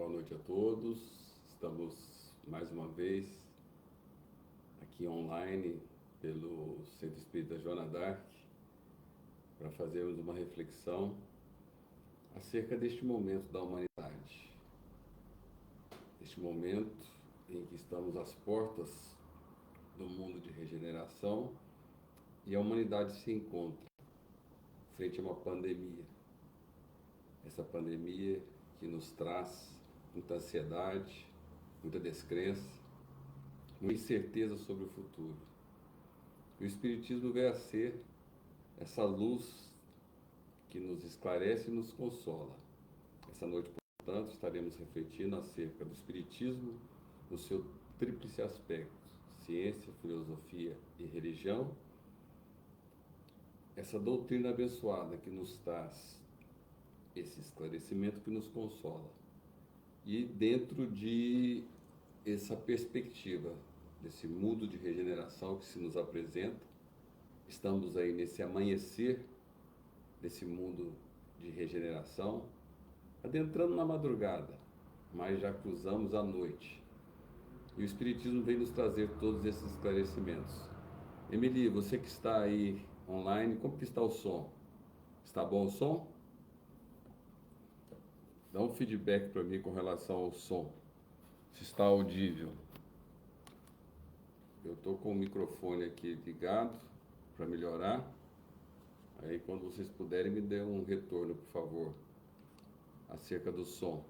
Boa noite a todos. Estamos mais uma vez aqui online pelo Centro Espírita Joana d'Arc para fazermos uma reflexão acerca deste momento da humanidade. Este momento em que estamos às portas do mundo de regeneração e a humanidade se encontra frente a uma pandemia. Essa pandemia que nos traz muita ansiedade, muita descrença, muita incerteza sobre o futuro. E o Espiritismo veio a ser essa luz que nos esclarece e nos consola. Essa noite, portanto, estaremos refletindo acerca do Espiritismo no seu tríplice aspecto: ciência, filosofia e religião. Essa doutrina abençoada que nos traz esse esclarecimento que nos consola. E dentro de essa perspectiva, desse mundo de regeneração que se nos apresenta, estamos aí nesse amanhecer desse mundo de regeneração, adentrando na madrugada, mas já cruzamos a noite. E o Espiritismo vem nos trazer todos esses esclarecimentos. Emily, você que está aí online, como que está o som? Está bom o som? Dá um feedback para mim com relação ao som, se está audível. Eu estou com o microfone aqui ligado para melhorar. Aí quando vocês puderem, me dê um retorno, por favor, acerca do som.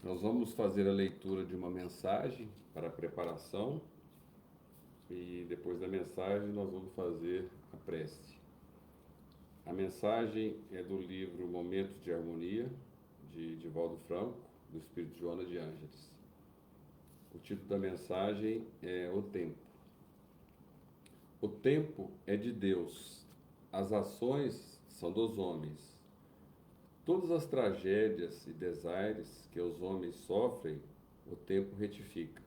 Nós vamos fazer a leitura de uma mensagem para a preparação e depois da mensagem nós vamos fazer a prece. A mensagem é do livro Momentos de Harmonia, de Divaldo Franco, do Espírito Joana de Ângeles. O título da mensagem é O Tempo. O tempo é de Deus, as ações são dos homens. Todas as tragédias e desaires que os homens sofrem, o tempo retifica.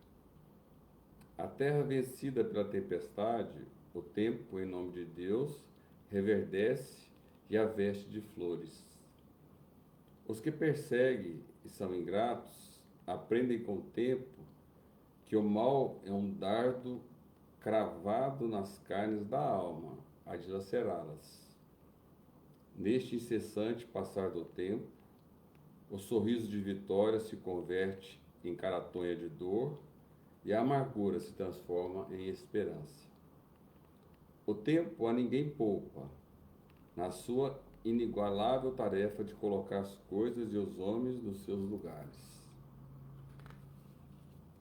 A terra vencida pela tempestade, o tempo, em nome de Deus, reverdece e a veste de flores. Os que perseguem e são ingratos, aprendem com o tempo que o mal é um dardo cravado nas carnes da alma, a dilacerá-las. Neste incessante passar do tempo, o sorriso de vitória se converte em caratonha de dor e a amargura se transforma em esperança. O tempo a ninguém poupa, na sua inigualável tarefa de colocar as coisas e os homens nos seus lugares.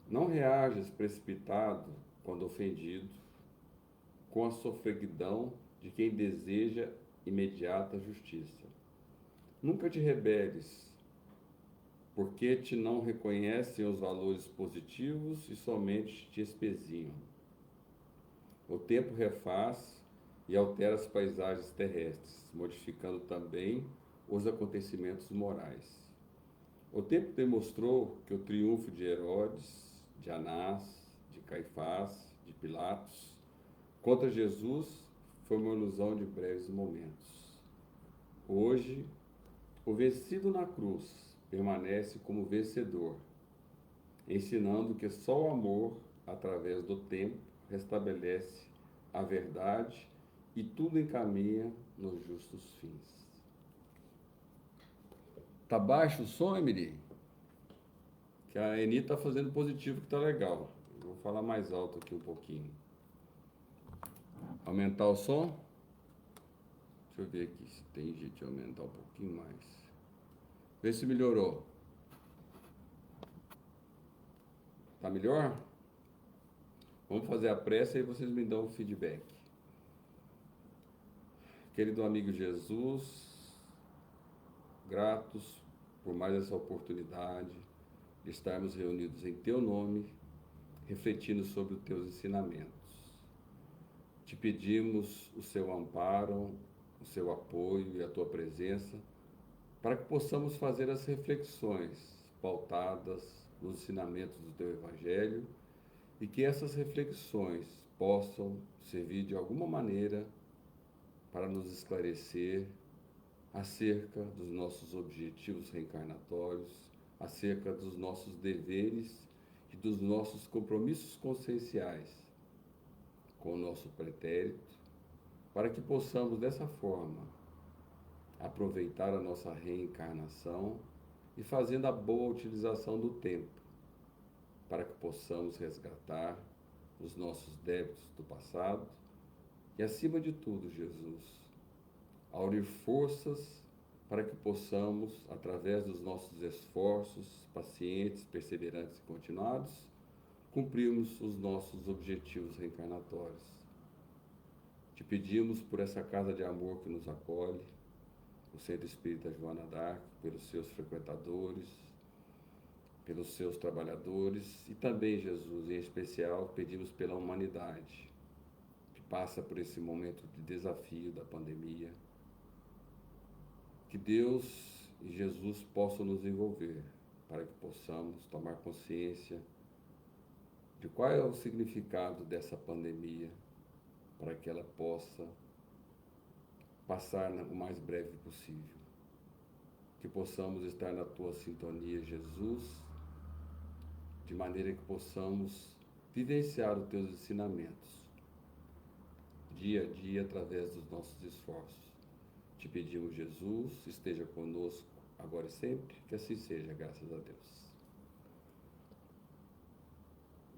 Não reajas precipitado quando ofendido, com a sofreguidão de quem deseja imediata justiça. Nunca te rebeles, porque te não reconhecem os valores positivos e somente te espezinham. O tempo refaz e altera as paisagens terrestres, modificando também os acontecimentos morais. O tempo demonstrou que o triunfo de Herodes, de Anás, de Caifás, de Pilatos, contra Jesus foi uma ilusão de breves momentos. Hoje, o vencido na cruz permanece como vencedor, ensinando que só o amor, através do tempo, restabelece a verdade e tudo encaminha nos justos fins. Tá baixo o som, Emily? Que a Eni tá fazendo positivo, que tá legal. Eu vou falar mais alto aqui um pouquinho. Aumentar o som? Deixa eu ver aqui se tem jeito de aumentar um pouquinho mais. Vê se melhorou. Tá melhor? Vamos fazer a prece e vocês me dão o feedback. Querido amigo Jesus, gratos por mais essa oportunidade de estarmos reunidos em Teu nome, refletindo sobre os Teus ensinamentos. Te pedimos o Seu amparo, o Seu apoio e a Tua presença, para que possamos fazer as reflexões pautadas nos ensinamentos do Teu Evangelho e que essas reflexões possam servir de alguma maneira para nos esclarecer acerca dos nossos objetivos reencarnatórios, acerca dos nossos deveres e dos nossos compromissos conscienciais com o nosso pretérito, para que possamos, dessa forma, aproveitar a nossa reencarnação e fazendo a boa utilização do tempo, para que possamos resgatar os nossos débitos do passado e, acima de tudo, Jesus, a unir forças para que possamos, através dos nossos esforços pacientes, perseverantes e continuados, cumprirmos os nossos objetivos reencarnatórios. Te pedimos por essa casa de amor que nos acolhe, o Centro Espírita Joana d'Arc, pelos seus frequentadores, pelos seus trabalhadores e também, Jesus, em especial, pedimos pela humanidade que passa por esse momento de desafio da pandemia. Que Deus e Jesus possam nos envolver para que possamos tomar consciência de qual é o significado dessa pandemia, para que ela possa passar o mais breve possível. Que possamos estar na tua sintonia, Jesus, de maneira que possamos vivenciar os teus ensinamentos dia a dia através dos nossos esforços. Te pedimos, Jesus, esteja conosco agora e sempre, que assim seja, graças a Deus.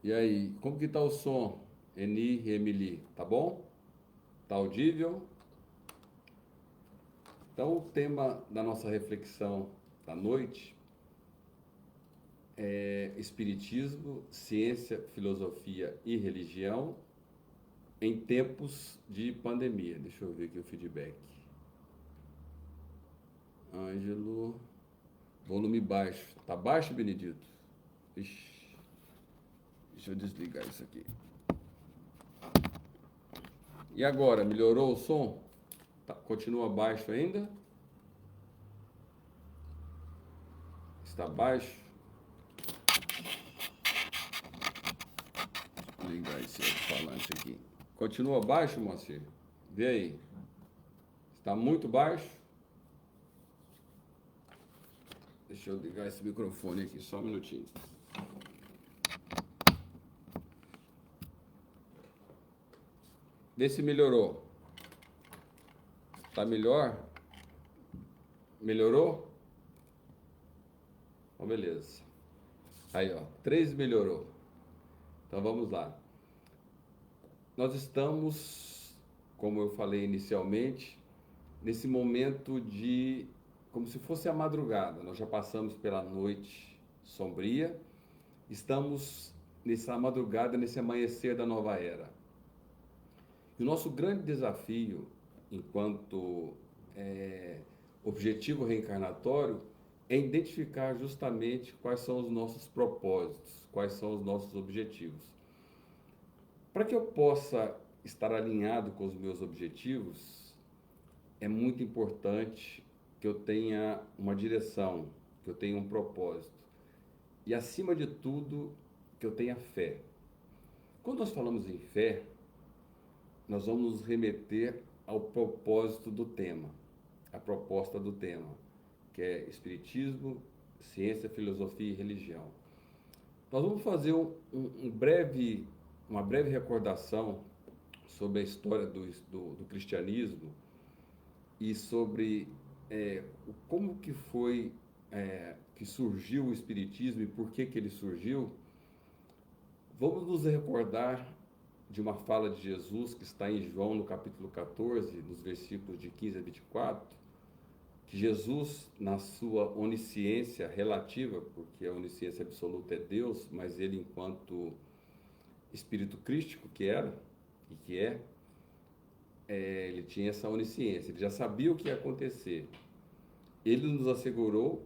E aí, como que tá o som, Eni e Emily? Tá bom? Tá audível? Então, o tema da nossa reflexão da noite é Espiritismo, Ciência, Filosofia e Religião em tempos de pandemia. Deixa eu ver aqui o feedback. Ângelo, volume baixo. Tá baixo, Benedito? Ixi. Deixa eu desligar isso aqui. E agora, melhorou o som? Tá, continua baixo ainda? Está baixo? Vou ligar esse alto-falante aqui. Continua baixo, Moacir? Vê aí. Está muito baixo? Deixa eu ligar esse microfone aqui, só um minutinho. Vê se melhorou. Tá melhor? Melhorou? Então, beleza. Aí, ó, 3 melhorou. Então, vamos lá. Nós estamos, como eu falei inicialmente, nesse momento de, como se fosse a madrugada. Nós já passamos pela noite sombria. Estamos nessa madrugada, nesse amanhecer da nova era. E o nosso grande desafio, enquanto objetivo reencarnatório, é identificar justamente quais são os nossos propósitos, quais são os nossos objetivos. Para que eu possa estar alinhado com os meus objetivos, é muito importante que eu tenha uma direção, que eu tenha um propósito. E, acima de tudo, que eu tenha fé. Quando nós falamos em fé, nós vamos nos remeter ao propósito do tema, a proposta do tema, que é Espiritismo, Ciência, Filosofia e Religião. Nós vamos fazer uma breve recordação sobre a história do cristianismo e sobre como que foi que surgiu o Espiritismo e por que ele surgiu. Vamos nos recordar de uma fala de Jesus que está em João, no capítulo 14, nos versículos de 15 a 24, que Jesus, na sua onisciência relativa, porque a onisciência absoluta é Deus, mas ele, enquanto espírito crístico que era e que ele tinha essa onisciência, ele já sabia o que ia acontecer. Ele nos assegurou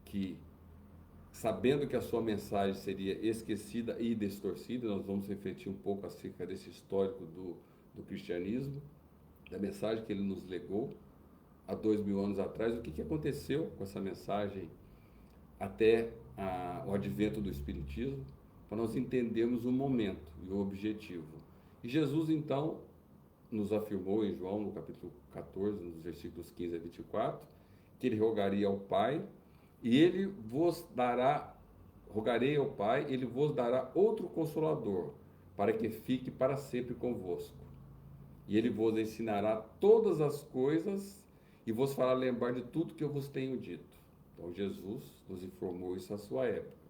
que, sabendo que a sua mensagem seria esquecida e distorcida, nós vamos refletir um pouco acerca desse histórico do cristianismo, da mensagem que ele nos legou há 2000 anos atrás, o que aconteceu com essa mensagem até o advento do Espiritismo, para nós entendermos o momento e o objetivo. E Jesus, então, nos afirmou em João, no capítulo 14, nos versículos 15 a 24, que ele rogaria ao Pai, e ele vos dará, rogarei ao Pai, ele vos dará outro consolador, para que fique para sempre convosco. E ele vos ensinará todas as coisas e vos fará lembrar de tudo que eu vos tenho dito. Então Jesus nos informou isso à sua época.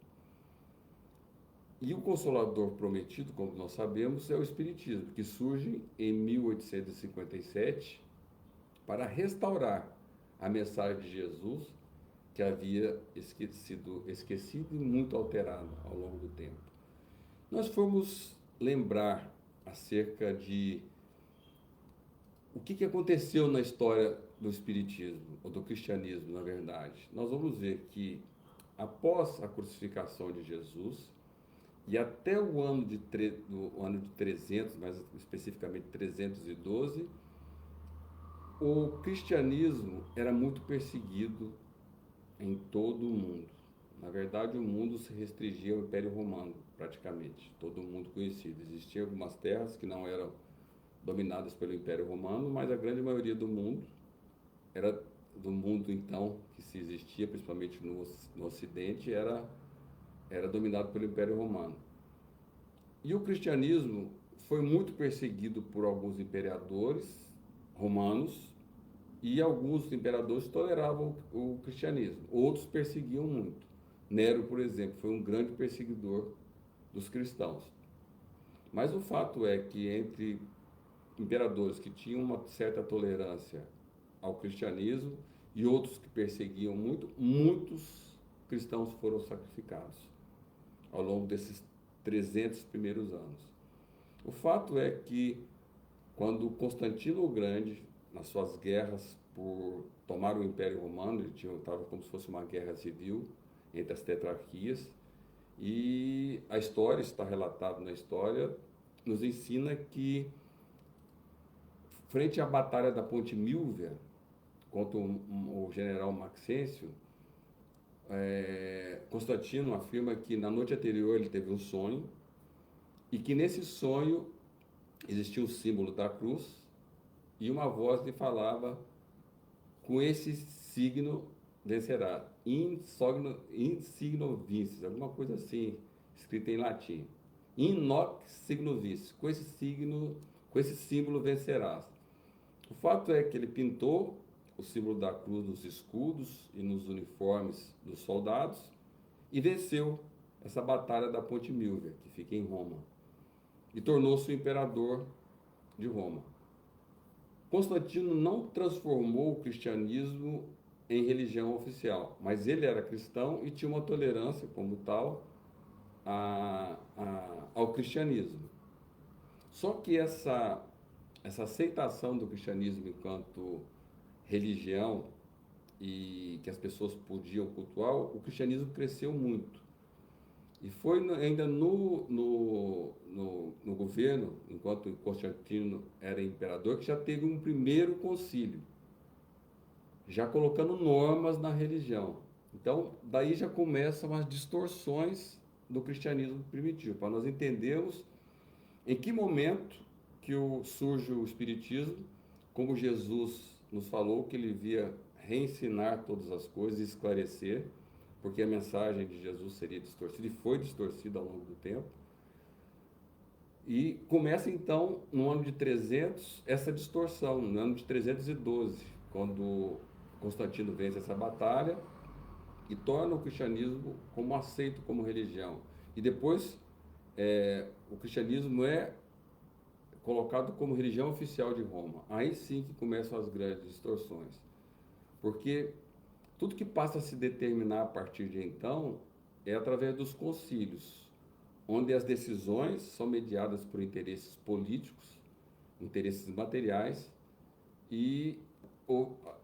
E o Consolador prometido, como nós sabemos, é o Espiritismo, que surge em 1857 para restaurar a mensagem de Jesus, que havia esquecido e muito alterado ao longo do tempo. Nós fomos lembrar acerca de o que aconteceu na história do Espiritismo, ou do cristianismo, na verdade. Nós vamos ver que, após a crucificação de Jesus, e até o ano de 300, mais especificamente 312, o cristianismo era muito perseguido em todo o mundo. Na verdade, o mundo se restringia ao Império Romano, praticamente, todo mundo conhecido. Existiam algumas terras que não eram dominadas pelo Império Romano, mas a grande maioria do mundo era do mundo então que se existia, principalmente no Ocidente, era dominado pelo Império Romano. E o cristianismo foi muito perseguido por alguns imperadores romanos, e alguns imperadores toleravam o cristianismo, outros perseguiam muito. Nero, por exemplo, foi um grande perseguidor dos cristãos. Mas o fato é que entre imperadores que tinham uma certa tolerância ao cristianismo e outros que perseguiam muito, muitos cristãos foram sacrificados ao longo desses 300 primeiros anos. O fato é que quando Constantino o Grande, nas suas guerras por tomar o Império Romano, ele estava como se fosse uma guerra civil entre as tetrarquias, e a história, está relatado na história, nos ensina que, frente à batalha da Ponte Milvia, contra o general Maxêncio, Constantino afirma que na noite anterior ele teve um sonho, e que nesse sonho existia o símbolo da cruz, e uma voz lhe falava: com esse signo vencerá, in signo vinces, alguma coisa assim, escrita em latim. In noc signo vinces, com esse símbolo vencerás. O fato é que ele pintou o símbolo da cruz nos escudos e nos uniformes dos soldados e venceu essa batalha da Ponte Milvia, que fica em Roma, e tornou-se o imperador de Roma. Constantino não transformou o cristianismo em religião oficial, mas ele era cristão e tinha uma tolerância, como tal, ao cristianismo. Só que essa aceitação do cristianismo enquanto religião e que as pessoas podiam cultuar, o cristianismo cresceu muito. E foi ainda no governo, enquanto Constantino era imperador, que já teve um primeiro concílio, já colocando normas na religião. Então, daí já começam as distorções do cristianismo primitivo, para nós entendermos em que momento que surge o Espiritismo, como Jesus nos falou que ele via reensinar todas as coisas e esclarecer, porque a mensagem de Jesus seria distorcida e foi distorcida ao longo do tempo. E começa então no ano de 300 essa distorção, no ano de 312, quando Constantino vence essa batalha e torna o cristianismo como aceito como religião. E depois o cristianismo é colocado como religião oficial de Roma. Aí sim que começam as grandes distorções. Porque tudo que passa a se determinar a partir de então é através dos concílios, onde as decisões são mediadas por interesses políticos, interesses materiais, e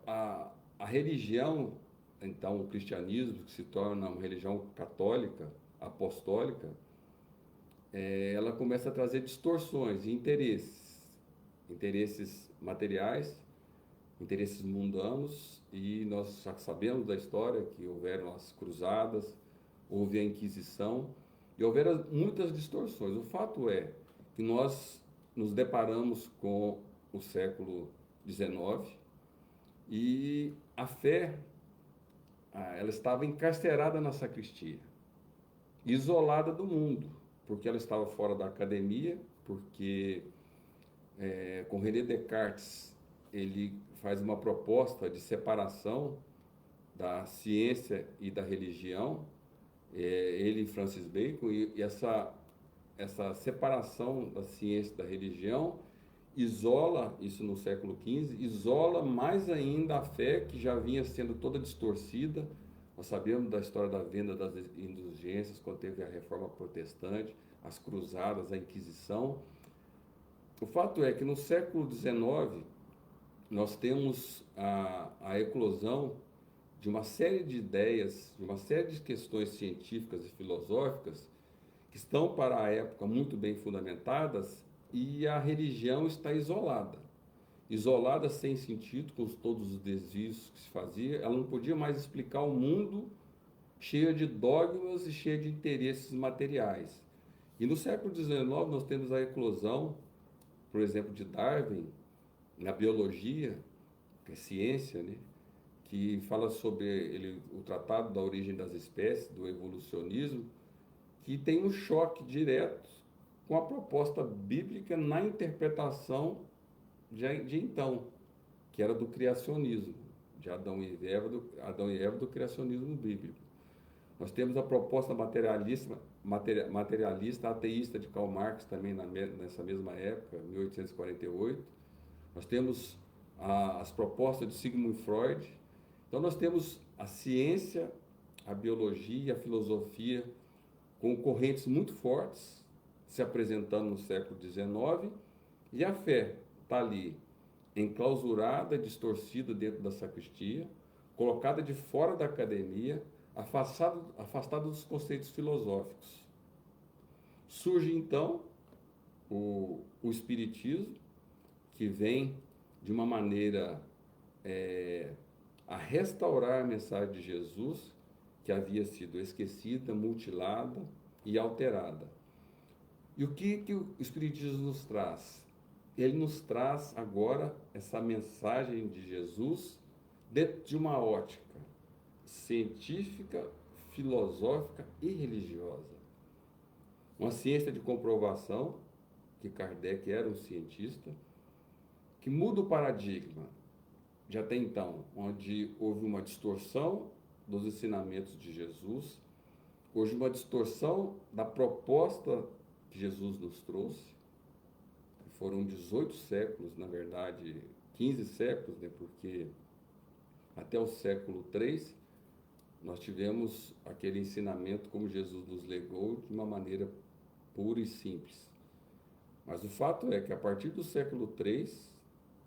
a religião, então o cristianismo, que se torna uma religião católica, apostólica, ela começa a trazer distorções e interesses materiais, interesses mundanos, e nós já sabemos da história que houveram as cruzadas, houve a Inquisição, e houveram muitas distorções. O fato é que nós nos deparamos com o século XIX, e a fé, ela estava encarcerada na sacristia, isolada do mundo, porque ela estava fora da academia, porque com René Descartes ele faz uma proposta de separação da ciência e da religião, ele e Francis Bacon, e essa separação da ciência e da religião isola, isso no século XV, isola mais ainda a fé que já vinha sendo toda distorcida. Nós sabemos da história da venda das indulgências, quando teve a Reforma Protestante, as Cruzadas, a Inquisição. O fato é que no século XIX nós temos a eclosão de uma série de ideias, de uma série de questões científicas e filosóficas que estão para a época muito bem fundamentadas, e a religião está isolada. Isolada sem sentido, com todos os desvios que se fazia, ela não podia mais explicar o mundo cheio de dogmas e cheio de interesses materiais. E no século XIX nós temos a eclosão, por exemplo, de Darwin, na biologia, que é ciência, né? Que fala sobre o Tratado da Origem das Espécies, do evolucionismo, que tem um choque direto com a proposta bíblica na interpretação de então, que era do criacionismo, de Adão e Eva do criacionismo bíblico. Nós temos a proposta materialista ateísta de Karl Marx também nessa mesma época, 1848. Nós temos as propostas de Sigmund Freud. Então nós temos a ciência, a biologia, a filosofia com correntes muito fortes se apresentando no século XIX, e a fé está ali enclausurada, distorcida dentro da sacristia, colocada de fora da academia, afastada dos conceitos filosóficos. Surge então o Espiritismo, que vem de uma maneira a restaurar a mensagem de Jesus, que havia sido esquecida, mutilada e alterada. E o que o Espiritismo nos traz? Ele nos traz agora essa mensagem de Jesus dentro de uma ótica científica, filosófica e religiosa. Uma ciência de comprovação, que Kardec era um cientista, que muda o paradigma de até então, onde houve uma distorção dos ensinamentos de Jesus, houve uma distorção da proposta que Jesus nos trouxe. Foram 18 séculos, na verdade, 15 séculos, né, porque até o século III nós tivemos aquele ensinamento como Jesus nos legou de uma maneira pura e simples. Mas o fato é que a partir do século III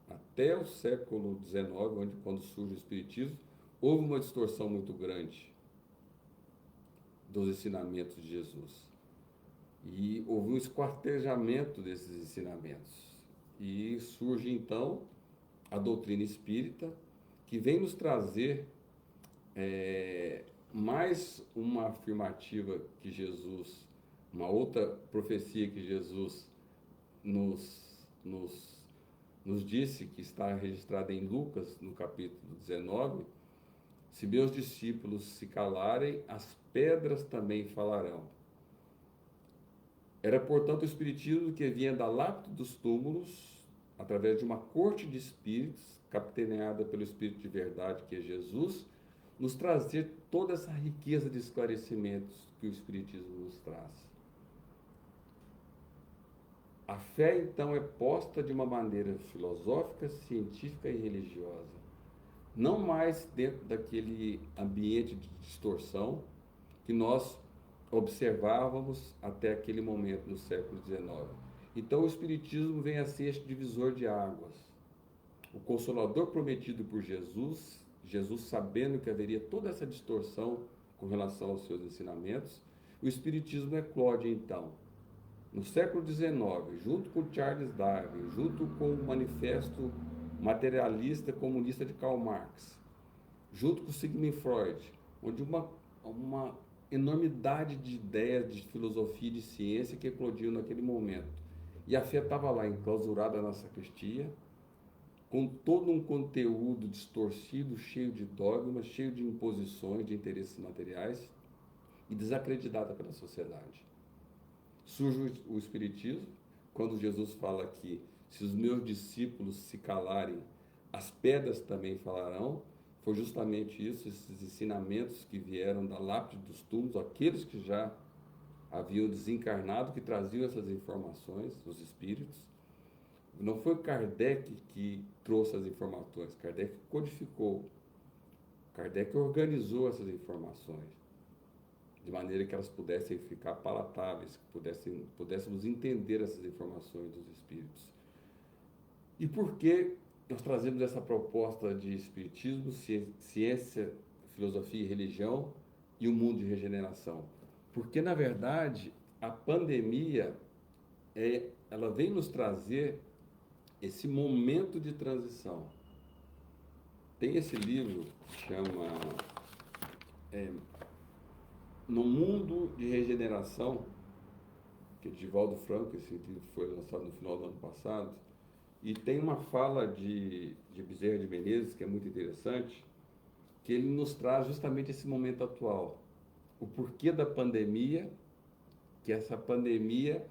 até o século XIX, quando surge o Espiritismo, houve uma distorção muito grande dos ensinamentos de Jesus. E houve um esquartejamento desses ensinamentos. E surge então a doutrina espírita, que vem nos trazer mais uma afirmativa que Jesus, uma outra profecia que Jesus nos disse, que está registrada em Lucas, no capítulo 19, se meus discípulos se calarem, as pedras também falarão. Era, portanto, o Espiritismo que vinha da lápide dos túmulos, através de uma corte de espíritos, capitaneada pelo Espírito de verdade, que é Jesus, nos trazer toda essa riqueza de esclarecimentos que o Espiritismo nos traz. A fé, então, é posta de uma maneira filosófica, científica e religiosa. Não mais dentro daquele ambiente de distorção que nós observávamos até aquele momento no século XIX. Então o Espiritismo vem a ser este divisor de águas. O Consolador prometido por Jesus, Jesus sabendo que haveria toda essa distorção com relação aos seus ensinamentos, o Espiritismo eclode então. No século XIX, junto com Charles Darwin, junto com o Manifesto Materialista Comunista de Karl Marx, junto com Sigmund Freud, onde uma enormidade de ideias, de filosofia e de ciência que eclodiu naquele momento. E a fé estava lá, enclausurada na sacristia, com todo um conteúdo distorcido, cheio de dogmas, cheio de imposições, de interesses materiais e desacreditada pela sociedade. Surge o Espiritismo, quando Jesus fala que se os meus discípulos se calarem, as pedras também falarão. Foi justamente isso, esses ensinamentos que vieram da lápide dos túmulos, aqueles que já haviam desencarnado, que traziam essas informações, os espíritos. Não foi Kardec que trouxe as informações, Kardec codificou, Kardec organizou essas informações, de maneira que elas pudessem ficar palatáveis, que pudéssemos entender essas informações dos espíritos. E por que nós trazemos essa proposta de espiritismo, ciência, filosofia e religião e o mundo de regeneração? Porque, na verdade, a pandemia, ela vem nos trazer esse momento de transição. Tem esse livro que chama No Mundo de Regeneração, que é de Divaldo Franco. Esse livro foi lançado no final do ano passado, e tem uma fala de Bezerra de Menezes, que é muito interessante, que ele nos traz justamente esse momento atual, o porquê da pandemia, que essa pandemia,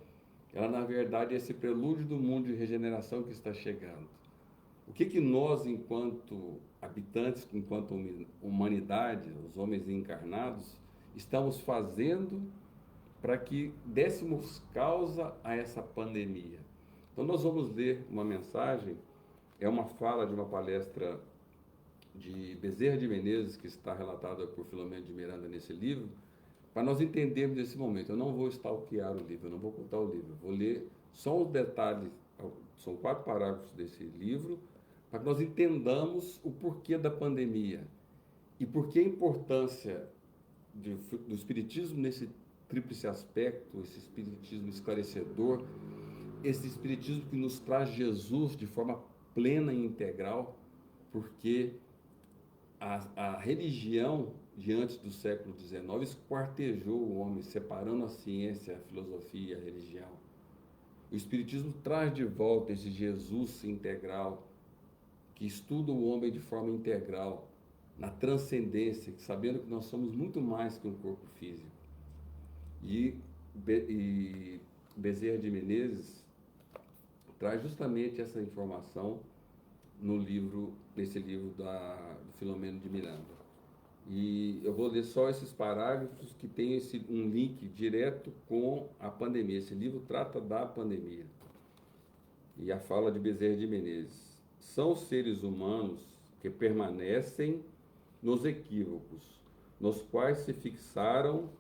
ela na verdade é esse prelúdio do mundo de regeneração que está chegando. O que nós, enquanto habitantes, enquanto humanidade, os homens encarnados, estamos fazendo para que dessemos causa a essa pandemia? Então nós vamos ler uma mensagem, é uma fala de uma palestra de Bezerra de Menezes, que está relatada por Filomeno de Miranda nesse livro, para nós entendermos esse momento. Eu não vou stalkear o livro, eu não vou contar o livro, eu vou ler só os detalhes, são 4 parágrafos desse livro, para que nós entendamos o porquê da pandemia e por que a importância do Espiritismo nesse tríplice aspecto, esse Espiritismo esclarecedor, esse Espiritismo que nos traz Jesus de forma plena e integral, porque a religião, diante do século XIX, esquartejou o homem, separando a ciência, a filosofia e a religião. O Espiritismo traz de volta esse Jesus integral, que estuda o homem de forma integral, na transcendência, sabendo que nós somos muito mais que um corpo físico. E Bezerra de Menezes traz justamente essa informação nesse livro do Filomeno de Miranda. E eu vou ler só esses parágrafos que tem um link direto com a pandemia. Esse livro trata da pandemia. E a fala de Bezerra de Menezes: são os seres humanos que permanecem nos equívocos, nos quais se fixaram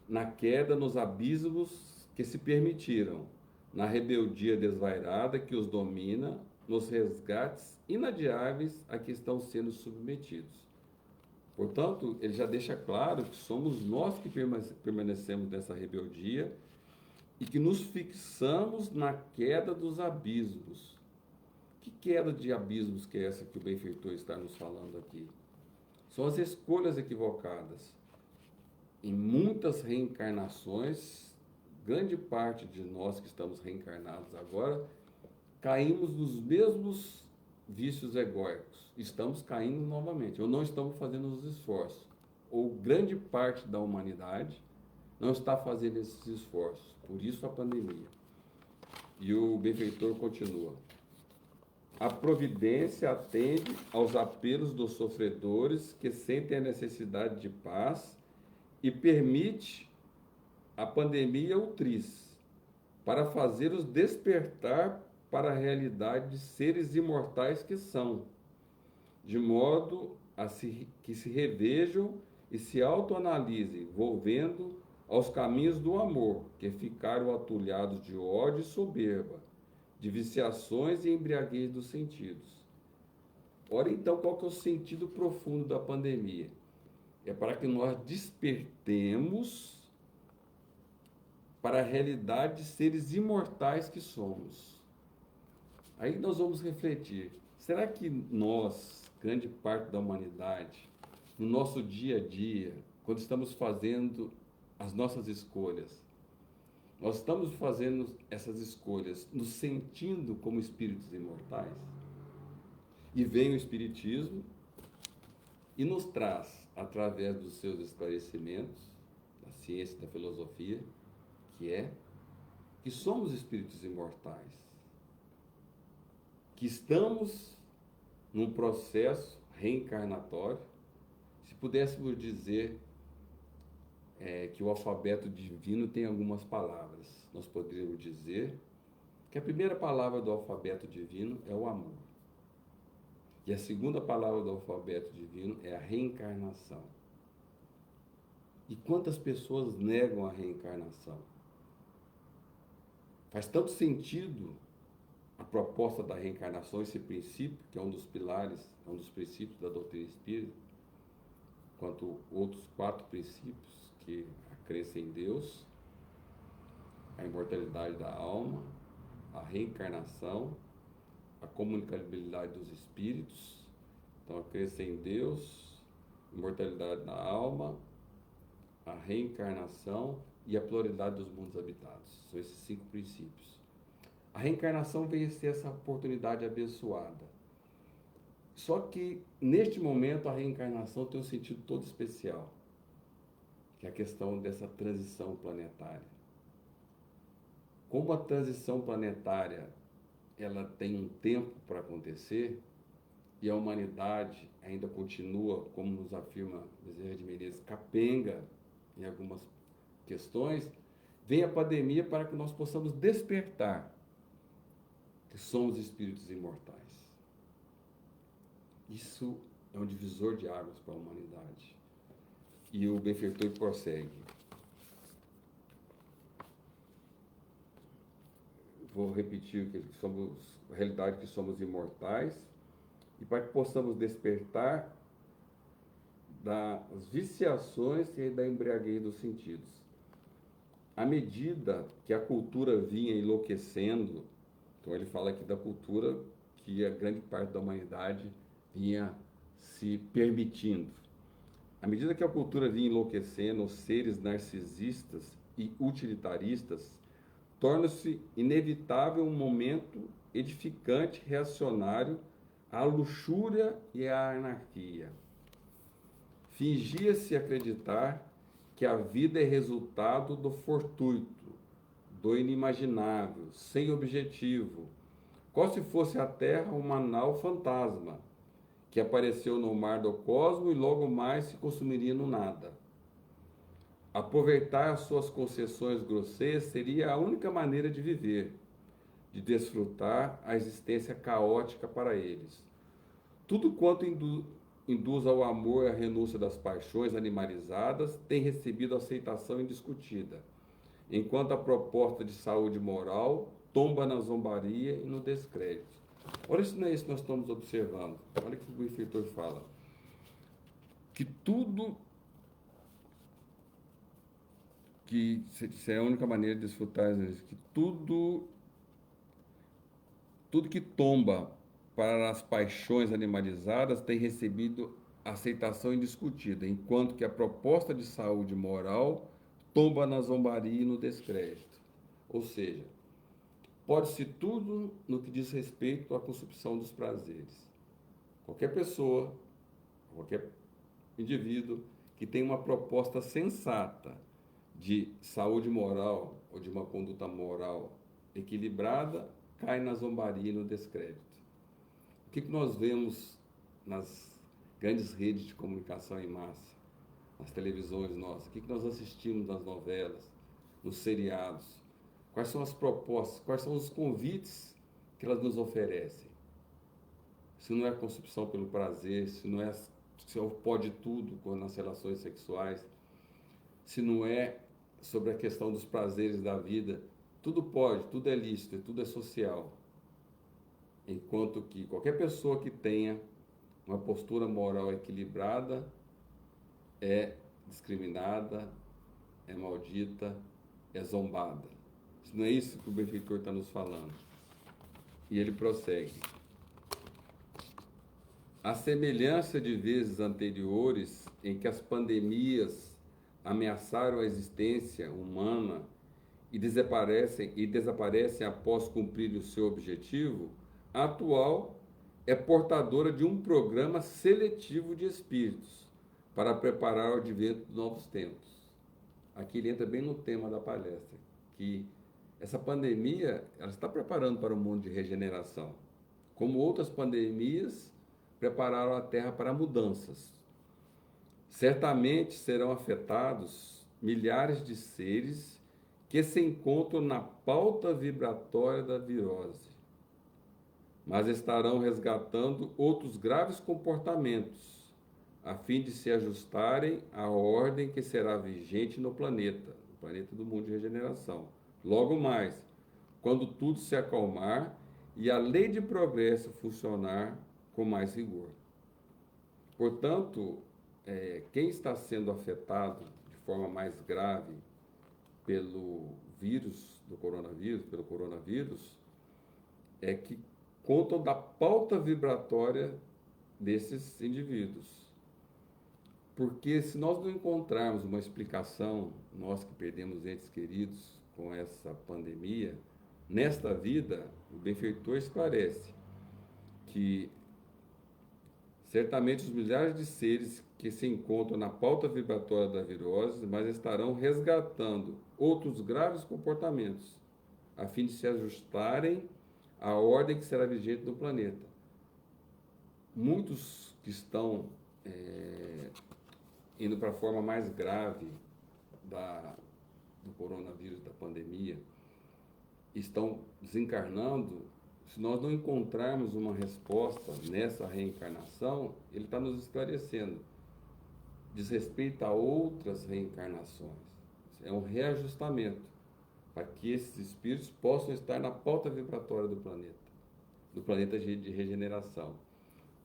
na queda nos abismos que se permitiram, na rebeldia desvairada que os domina, nos resgates inadiáveis a que estão sendo submetidos. Portanto, ele já deixa claro que somos nós que permanecemos nessa rebeldia e que nos fixamos na queda dos abismos. Que queda de abismos que é essa que o benfeitor está nos falando aqui? São as escolhas equivocadas. Em muitas reencarnações, grande parte de nós que estamos reencarnados agora, caímos nos mesmos vícios egóicos. Estamos caindo novamente, ou não estamos fazendo os esforços. Ou grande parte da humanidade não está fazendo esses esforços. Por isso a pandemia. E o benfeitor continua: a providência atende aos apelos dos sofredores que sentem a necessidade de paz e permite a pandemia outriz, para fazê-los despertar para a realidade de seres imortais que são, de modo que se revejam e se autoanalisem, volvendo aos caminhos do amor, que ficaram atulhados de ódio e soberba, de viciações e embriaguez dos sentidos. Ora, então, qual que é o sentido profundo da pandemia? É para que nós despertemos para a realidade de seres imortais que somos. Aí nós vamos refletir: será que nós, grande parte da humanidade, no nosso dia a dia, quando estamos fazendo as nossas escolhas, nós estamos fazendo essas escolhas nos sentindo como espíritos imortais? E vem o Espiritismo e nos traz, através dos seus esclarecimentos, da ciência e da filosofia, que somos espíritos imortais, que estamos num processo reencarnatório. Se pudéssemos dizer que o alfabeto divino tem algumas palavras, nós poderíamos dizer que a primeira palavra do alfabeto divino é o amor. E a segunda palavra do alfabeto divino é a reencarnação. E quantas pessoas negam a reencarnação? Faz tanto sentido a proposta da reencarnação, esse princípio, que é um dos pilares, é um dos princípios da doutrina espírita, quanto outros 4 princípios, que a crença em Deus, a imortalidade da alma, a reencarnação, a comunicabilidade dos espíritos. Então, a crença em Deus, imortalidade da alma, a reencarnação e a pluralidade dos mundos habitados. São esses 5 princípios. A reencarnação veio ser essa oportunidade abençoada. Só que, neste momento, a reencarnação tem um sentido todo especial, que é a questão dessa transição planetária. Como a transição planetária ela tem um tempo para acontecer, e a humanidade ainda continua, como nos afirma Bezerra de Menezes, capenga em algumas questões, vem a pandemia para que nós possamos despertar que somos espíritos imortais. Isso é um divisor de águas para a humanidade. E o benfeitor prossegue. Vou repetir que somos, a realidade que somos imortais, e para que possamos despertar das viciações e da embriaguez dos sentidos. À medida que a cultura vinha enlouquecendo, então ele fala aqui da cultura que a grande parte da humanidade vinha se permitindo. À medida que a cultura vinha enlouquecendo, os seres narcisistas e utilitaristas, torna-se inevitável um momento edificante, reacionário à luxúria e à anarquia. Fingia-se acreditar que a vida é resultado do fortuito, do inimaginável, sem objetivo, qual se fosse a Terra uma nau fantasma, que apareceu no mar do cosmo e logo mais se consumiria no nada. Aproveitar as suas concessões grosseiras seria a única maneira de viver, de desfrutar a existência caótica para eles. Tudo quanto induz ao amor e à renúncia das paixões animalizadas tem recebido aceitação indiscutida, enquanto a proposta de saúde moral tomba na zombaria e no descrédito. Olha, isso não é isso que nós estamos observando. Olha o que o benfeitor fala. Que tudo, que isso é a única maneira de desfrutar, que tudo que tomba para as paixões animalizadas tem recebido aceitação indiscutida, enquanto que a proposta de saúde moral tomba na zombaria e no descrédito. Ou seja, pode-se tudo no que diz respeito à consumpção dos prazeres. Qualquer pessoa, qualquer indivíduo que tem uma proposta sensata de saúde moral ou de uma conduta moral equilibrada, cai na zombaria e no descrédito. O que nós vemos nas grandes redes de comunicação em massa, nas televisões nossas? O que nós assistimos nas novelas, nos seriados? Quais são as propostas, quais são os convites que elas nos oferecem? Se não é a consumpção pelo prazer, se não é o pode tudo nas relações sexuais, se não é sobre a questão dos prazeres da vida, tudo pode, tudo é lícito, tudo é social. Enquanto que qualquer pessoa que tenha uma postura moral equilibrada é discriminada, é maldita, é zombada. Não é isso que o benfeitor está nos falando. E ele prossegue. A semelhança de vezes anteriores em que as pandemias ameaçaram a existência humana e desaparecem após cumprir o seu objetivo, a atual é portadora de um programa seletivo de espíritos para preparar o advento de novos tempos. Aqui ele entra bem no tema da palestra, que essa pandemia ela está preparando para um mundo de regeneração. Como outras pandemias, prepararam a Terra para mudanças. Certamente serão afetados milhares de seres que se encontram na pauta vibratória da virose, mas estarão resgatando outros graves comportamentos, a fim de se ajustarem à ordem que será vigente no planeta do mundo de regeneração. Logo mais, quando tudo se acalmar e a lei de progresso funcionar com mais rigor. Portanto, quem está sendo afetado de forma mais grave pelo vírus do coronavírus, pelo coronavírus, é que contam da pauta vibratória desses indivíduos. Porque se nós não encontrarmos uma explicação, nós que perdemos entes queridos com essa pandemia, nesta vida, o benfeitor esclarece que certamente os milhares de seres que se encontram na pauta vibratória da virose, mas estarão resgatando outros graves comportamentos, a fim de se ajustarem à ordem que será vigente no planeta. Muitos que estão indo para a forma mais grave do coronavírus, da pandemia, estão desencarnando. Se nós não encontrarmos uma resposta nessa reencarnação, ele está nos esclarecendo. Diz respeito a outras reencarnações. É um reajustamento para que esses espíritos possam estar na pauta vibratória do planeta de regeneração.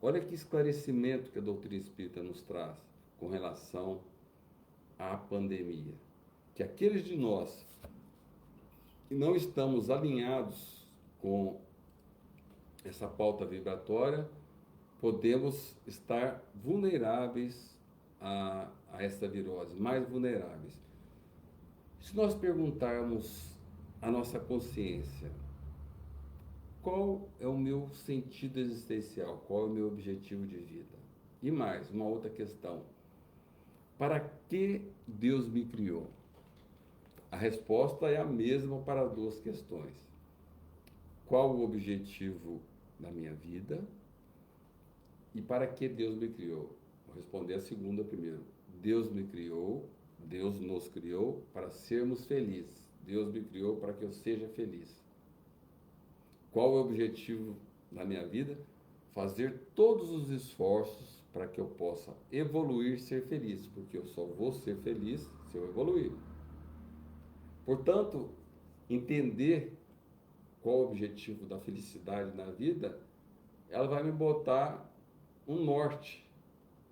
Olha que esclarecimento que a doutrina espírita nos traz com relação à pandemia. Que aqueles de nós que não estamos alinhados com essa pauta vibratória, podemos estar vulneráveis a essa virose, mais vulneráveis. Se nós perguntarmos à nossa consciência, qual é o meu sentido existencial, qual é o meu objetivo de vida? E mais, uma outra questão, para que Deus me criou? A resposta é a mesma para as duas questões. Qual o objetivo da minha vida e para que Deus me criou? Vou responder a segunda primeiro. Deus me criou, Deus nos criou para sermos felizes. Deus me criou para que eu seja feliz. Qual é o objetivo da minha vida? Fazer todos os esforços para que eu possa evoluir e ser feliz, porque eu só vou ser feliz se eu evoluir. Portanto, entender qual o objetivo da felicidade na vida, ela vai me botar um norte.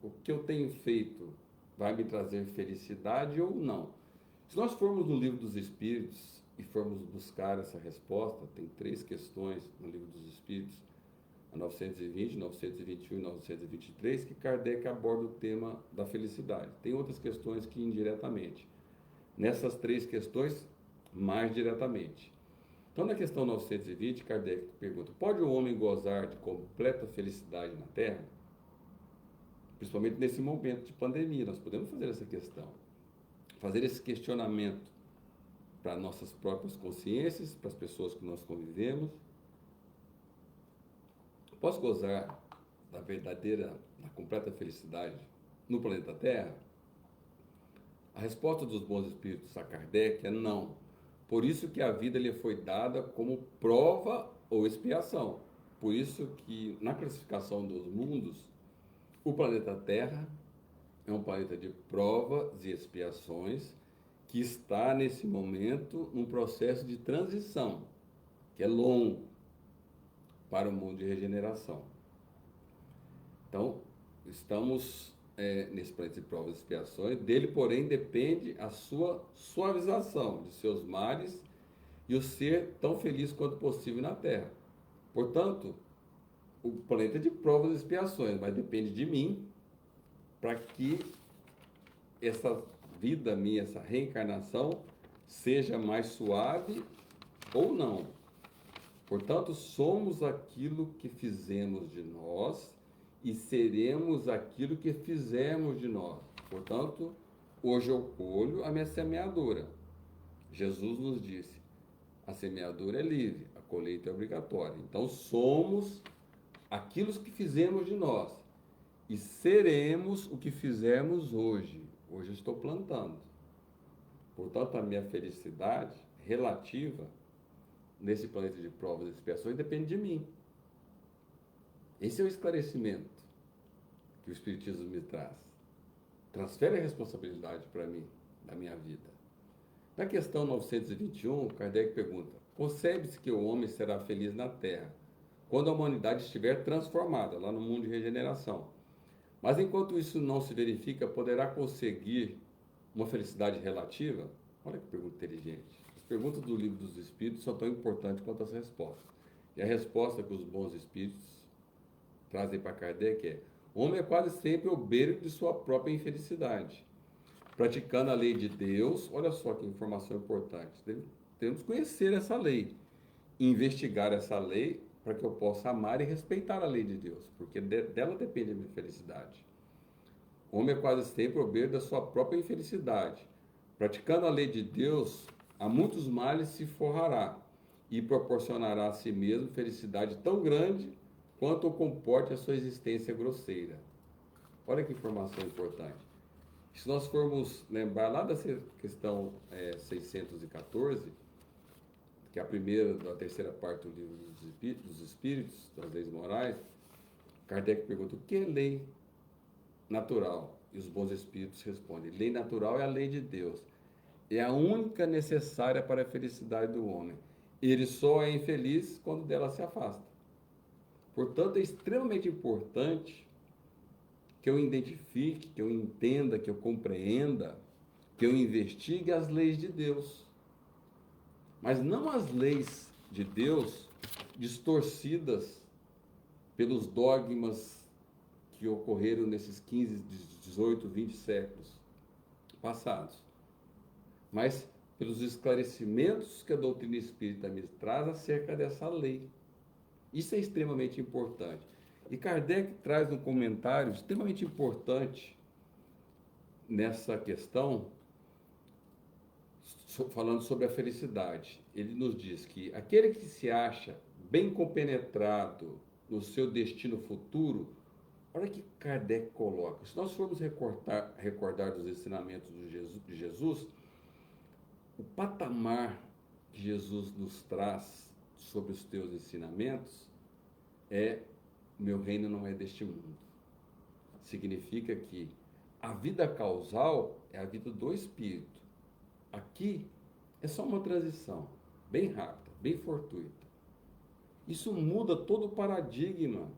O que eu tenho feito vai me trazer felicidade ou não? Se nós formos no Livro dos Espíritos e formos buscar essa resposta, tem 3 questões no Livro dos Espíritos, a 920, 921 e 923, que Kardec aborda o tema da felicidade. Tem outras questões que indiretamente. Nessas 3 questões, mais diretamente. Então, na questão 920, Kardec pergunta: pode o homem gozar de completa felicidade na Terra? Principalmente nesse momento de pandemia, nós podemos fazer essa questão, fazer esse questionamento para nossas próprias consciências, para as pessoas que nós convivemos. Posso gozar da completa felicidade no planeta Terra? A resposta dos bons espíritos a Kardec é não. Por isso que a vida lhe foi dada como prova ou expiação. Por isso que na classificação dos mundos, o planeta Terra é um planeta de provas e expiações que está nesse momento num processo de transição, que é longo, para o mundo de regeneração. Então, estamos nesse planeta de provas e expiações, dele, porém, depende a sua suavização de seus males e o ser tão feliz quanto possível na Terra. Portanto, o planeta é de provas e expiações, mas depende de mim para que essa vida minha, essa reencarnação, seja mais suave ou não. Portanto, somos aquilo que fizemos de nós e seremos aquilo que fizemos de nós. Portanto, hoje eu colho a minha semeadura. Jesus nos disse: a semeadura é livre, a colheita é obrigatória. Então, somos aquilo que fizemos de nós e seremos o que fizemos hoje. Hoje eu estou plantando. Portanto, a minha felicidade relativa nesse planeta de provas e expiações depende de mim. Esse é o esclarecimento que o Espiritismo me traz. Transfere a responsabilidade para mim, da minha vida. Na questão 921, Kardec pergunta: concebe-se que o homem será feliz na Terra quando a humanidade estiver transformada, lá no mundo de regeneração. Mas enquanto isso não se verifica, poderá conseguir uma felicidade relativa? Olha que pergunta inteligente. As perguntas do Livro dos Espíritos são tão importantes quanto as respostas. E a resposta que os bons espíritos trazem para Kardec é: o homem é quase sempre o beiro de sua própria infelicidade. Praticando a lei de Deus, olha só que informação importante. Temos que conhecer essa lei, investigar essa lei para que eu possa amar e respeitar a lei de Deus, porque dela depende a minha felicidade. O homem é quase sempre o beiro da sua própria infelicidade. Praticando a lei de Deus, a muitos males se forrará e proporcionará a si mesmo felicidade tão grande quanto comporte a sua existência grosseira. Olha que informação importante. Se nós formos lembrar lá dessa questão 614, que é a primeira da terceira parte do Livro dos Espíritos, das leis morais, Kardec pergunta: o que é lei natural? E os bons espíritos respondem: lei natural é a lei de Deus. É a única necessária para a felicidade do homem. Ele só é infeliz quando dela se afasta. Portanto, é extremamente importante que eu identifique, que eu entenda, que eu compreenda, que eu investigue as leis de Deus. Mas não as leis de Deus distorcidas pelos dogmas que ocorreram nesses 15, 18, 20 séculos passados, mas pelos esclarecimentos que a doutrina espírita me traz acerca dessa lei. Isso é extremamente importante. E Kardec traz um comentário extremamente importante nessa questão, falando sobre a felicidade. Ele nos diz que aquele que se acha bem compenetrado no seu destino futuro, olha que Kardec coloca. Se nós formos recordar dos ensinamentos de Jesus, o patamar que Jesus nos traz sobre os teus ensinamentos é: meu reino não é deste mundo. Significa que a vida causal é a vida do espírito. Aqui é só uma transição, bem rápida, bem fortuita. Isso muda todo o paradigma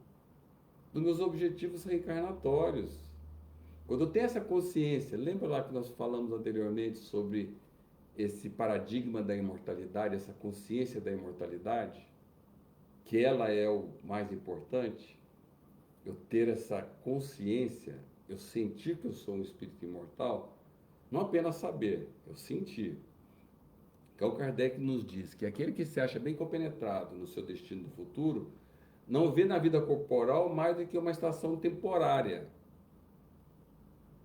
dos meus objetivos reencarnatórios. Quando eu tenho essa consciência, lembra lá que nós falamos anteriormente sobre esse paradigma da imortalidade, essa consciência da imortalidade, que ela é o mais importante? Eu ter essa consciência, eu sentir que eu sou um espírito imortal, não apenas saber, eu sentir. Então Kardec nos diz que aquele que se acha bem compenetrado no seu destino do futuro, não vê na vida corporal mais do que uma estação temporária,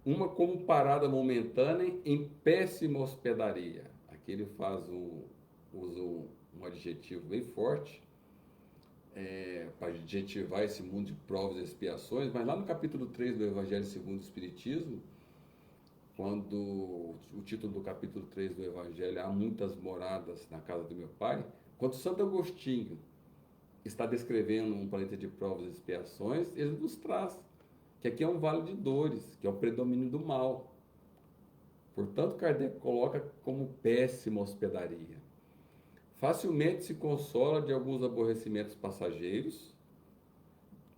uma como parada momentânea em péssima hospedaria. Aqui ele usa um adjetivo bem forte, para adjetivar esse mundo de provas e expiações, mas lá no capítulo 3 do Evangelho segundo o Espiritismo, quando o título do capítulo 3 do Evangelho, há muitas moradas na casa do meu Pai, quando Santo Agostinho está descrevendo um planeta de provas e expiações, ele nos traz que aqui é um vale de dores, que é o predomínio do mal. Portanto, Kardec coloca como péssima hospedaria. Facilmente se consola de alguns aborrecimentos passageiros,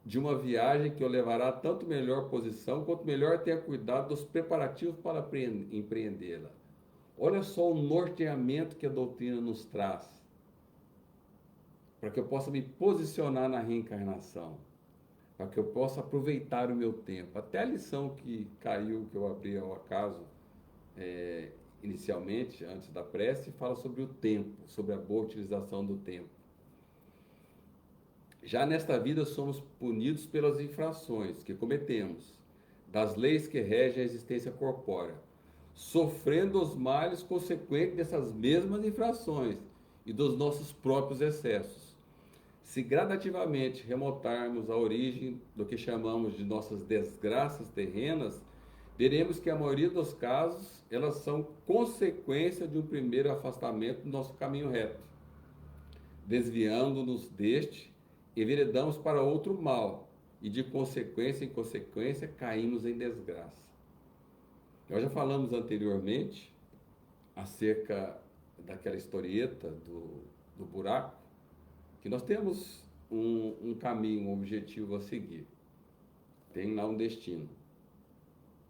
de uma viagem que o levará a tanto melhor posição, quanto melhor tenha cuidado dos preparativos para empreendê-la. Olha só o norteamento que a doutrina nos traz, para que eu possa me posicionar na reencarnação, para que eu possa aproveitar o meu tempo. Até a lição que caiu, que eu abri ao acaso, inicialmente, antes da prece, fala sobre o tempo, sobre a boa utilização do tempo. Já nesta vida somos punidos pelas infrações que cometemos, das leis que regem a existência corpórea, sofrendo os males consequentes dessas mesmas infrações e dos nossos próprios excessos. Se gradativamente remontarmos à origem do que chamamos de nossas desgraças terrenas, veremos que a maioria dos casos elas são consequência de um primeiro afastamento do nosso caminho reto, desviando-nos deste, enveredamos para outro mal, e de consequência em consequência caímos em desgraça. Nós já falamos anteriormente acerca daquela historieta do buraco, que nós temos um caminho, um objetivo a seguir. Tem lá um destino.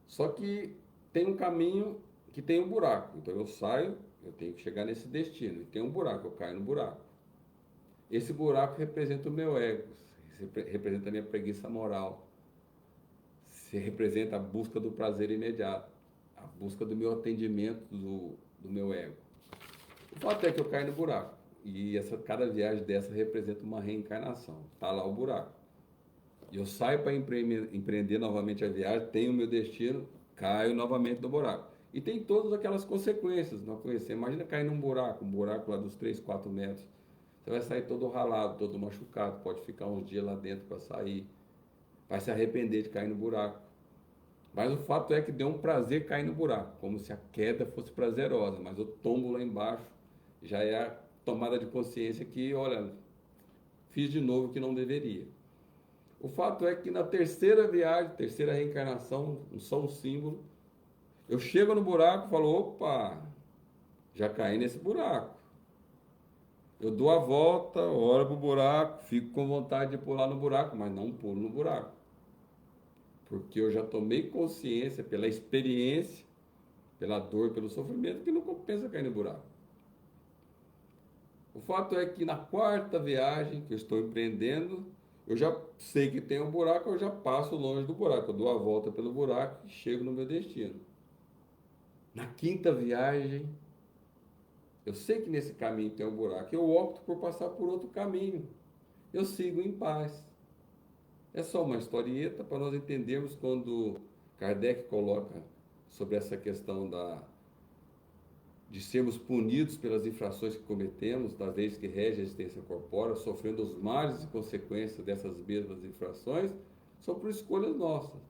Só que tem um caminho que tem um buraco. Então eu saio, eu tenho que chegar nesse destino. E tem um buraco, eu caio no buraco. Esse buraco representa o meu ego, representa a minha preguiça moral, se representa a busca do prazer imediato, a busca do meu atendimento do meu ego. O fato é que eu caio no buraco, e cada viagem dessa representa uma reencarnação. Está lá o buraco. E eu saio para empreender novamente a viagem, tenho o meu destino, caio novamente no buraco. E tem todas aquelas consequências, não conhecer. Imagina cair num buraco, um buraco lá dos 3, 4 metros. Você vai sair todo ralado, todo machucado, pode ficar uns dias lá dentro para sair. Vai se arrepender de cair no buraco. Mas o fato é que deu um prazer cair no buraco, como se a queda fosse prazerosa. Mas o tombo lá embaixo já é a tomada de consciência que, olha, fiz de novo o que não deveria. O fato é que na terceira viagem, terceira reencarnação, só um símbolo, eu chego no buraco e falo, opa, já caí nesse buraco. Eu dou a volta, olho para o buraco, fico com vontade de pular no buraco, mas não pulo no buraco. Porque eu já tomei consciência pela experiência, pela dor, pelo sofrimento, que não compensa cair no buraco. O fato é que na quarta viagem que eu estou empreendendo, eu já sei que tem um buraco, eu já passo longe do buraco. Eu dou a volta pelo buraco e chego no meu destino. Na quinta viagem, eu sei que nesse caminho tem um buraco, eu opto por passar por outro caminho. Eu sigo em paz. É só uma historieta para nós entendermos quando Kardec coloca sobre essa questão de sermos punidos pelas infrações que cometemos, das leis que regem a existência corpórea, sofrendo os males e consequências dessas mesmas infrações, são por escolhas nossas.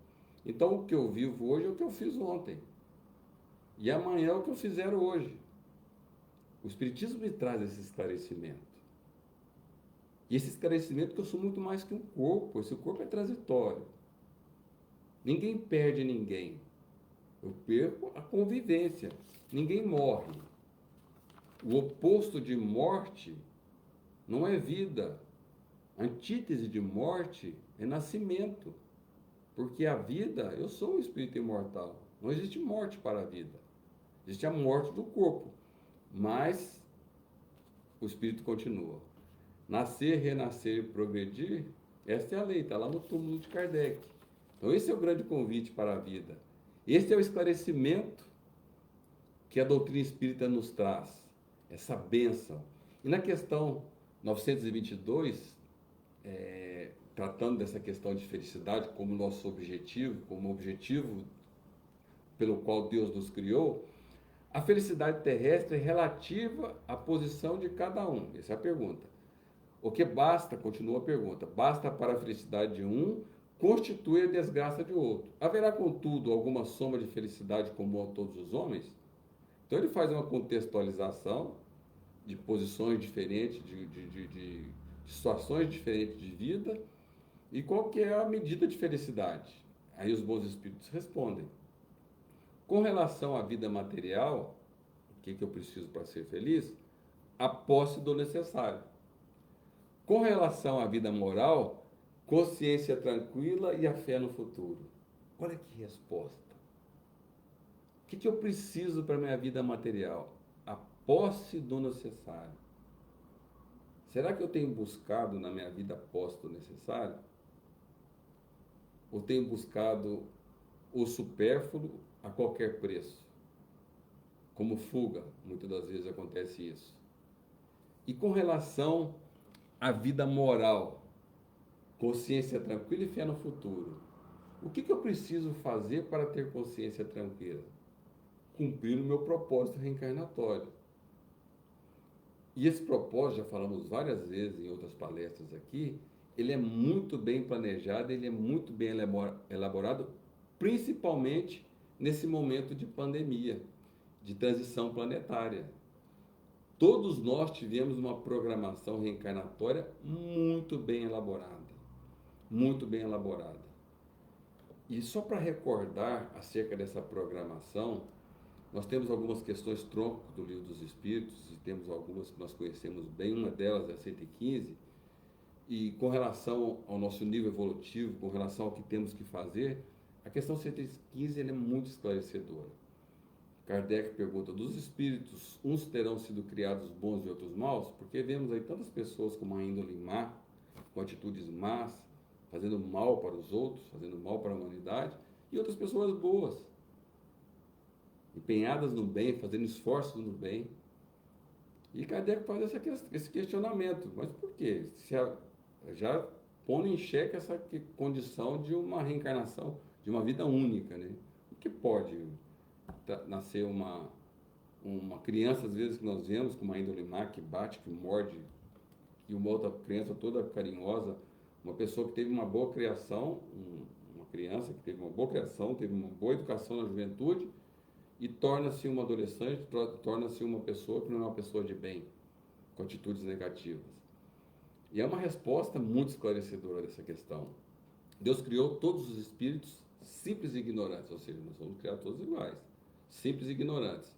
Então o que eu vivo hoje é o que eu fiz ontem. E amanhã é o que eu fizer hoje. O Espiritismo me traz esse esclarecimento. E esse esclarecimento que eu sou muito mais que um corpo. Esse corpo é transitório. Ninguém perde ninguém. Eu perco a convivência. Ninguém morre. O oposto de morte não é vida. A antítese de morte é nascimento. Porque a vida, eu sou um espírito imortal. Não existe morte para a vida. Existe a morte do corpo. Mas o espírito continua. Nascer, renascer e progredir, esta é a lei, está lá no túmulo de Kardec. Então esse é o grande convite para a vida. Esse é o esclarecimento que a doutrina espírita nos traz, essa bênção. E na questão 922, tratando dessa questão de felicidade como nosso objetivo, como objetivo pelo qual Deus nos criou, a felicidade terrestre é relativa à posição de cada um. Essa é a pergunta. O que basta, continua a pergunta, basta para a felicidade de um, constitui a desgraça de outro. Haverá, contudo, alguma soma de felicidade comum a todos os homens? Então ele faz uma contextualização de posições diferentes, de situações diferentes de vida, e qual que é a medida de felicidade? Aí os bons espíritos respondem. Com relação à vida material, o que eu preciso para ser feliz? A posse do necessário. Com relação à vida moral, consciência tranquila e a fé no futuro. Olha que resposta. O que eu preciso para a minha vida material? A posse do necessário. Será que eu tenho buscado na minha vida a posse do necessário? Ou tenho buscado o supérfluo a qualquer preço? Como fuga, muitas das vezes acontece isso. E com relação à vida moral, Consciência tranquila e fé no futuro. O que eu preciso fazer para ter consciência tranquila? Cumprir o meu propósito reencarnatório. E esse propósito, já falamos várias vezes em outras palestras aqui, ele é muito bem planejado, ele é muito bem elaborado, principalmente nesse momento de pandemia, de transição planetária. Todos nós tivemos uma programação reencarnatória muito bem elaborada. Muito bem elaborada. E só para recordar acerca dessa programação, nós temos algumas questões tronco do Livro dos Espíritos, e temos algumas que nós conhecemos bem, uma delas é a 115, e com relação ao nosso nível evolutivo, com relação ao que temos que fazer, a questão 115 é muito esclarecedora. Kardec pergunta, dos espíritos, uns terão sido criados bons e outros maus? Porque vemos aí tantas pessoas com uma índole má, com atitudes más, fazendo mal para os outros, fazendo mal para a humanidade, e outras pessoas boas, empenhadas no bem, fazendo esforços no bem. E Kardec faz esse questionamento, mas por quê? Já põe em xeque essa condição de uma reencarnação, de uma vida única, né? O que pode nascer uma criança, às vezes, que nós vemos com uma índole má, que bate, que morde, e uma outra criança toda carinhosa, uma pessoa que teve uma boa criação, uma criança que teve uma boa criação, teve uma boa educação na juventude, e torna-se uma adolescente, torna-se uma pessoa que não é uma pessoa de bem, com atitudes negativas. E é uma resposta muito esclarecedora dessa questão. Deus criou todos os espíritos simples e ignorantes, ou seja, nós vamos criar todos iguais, simples e ignorantes.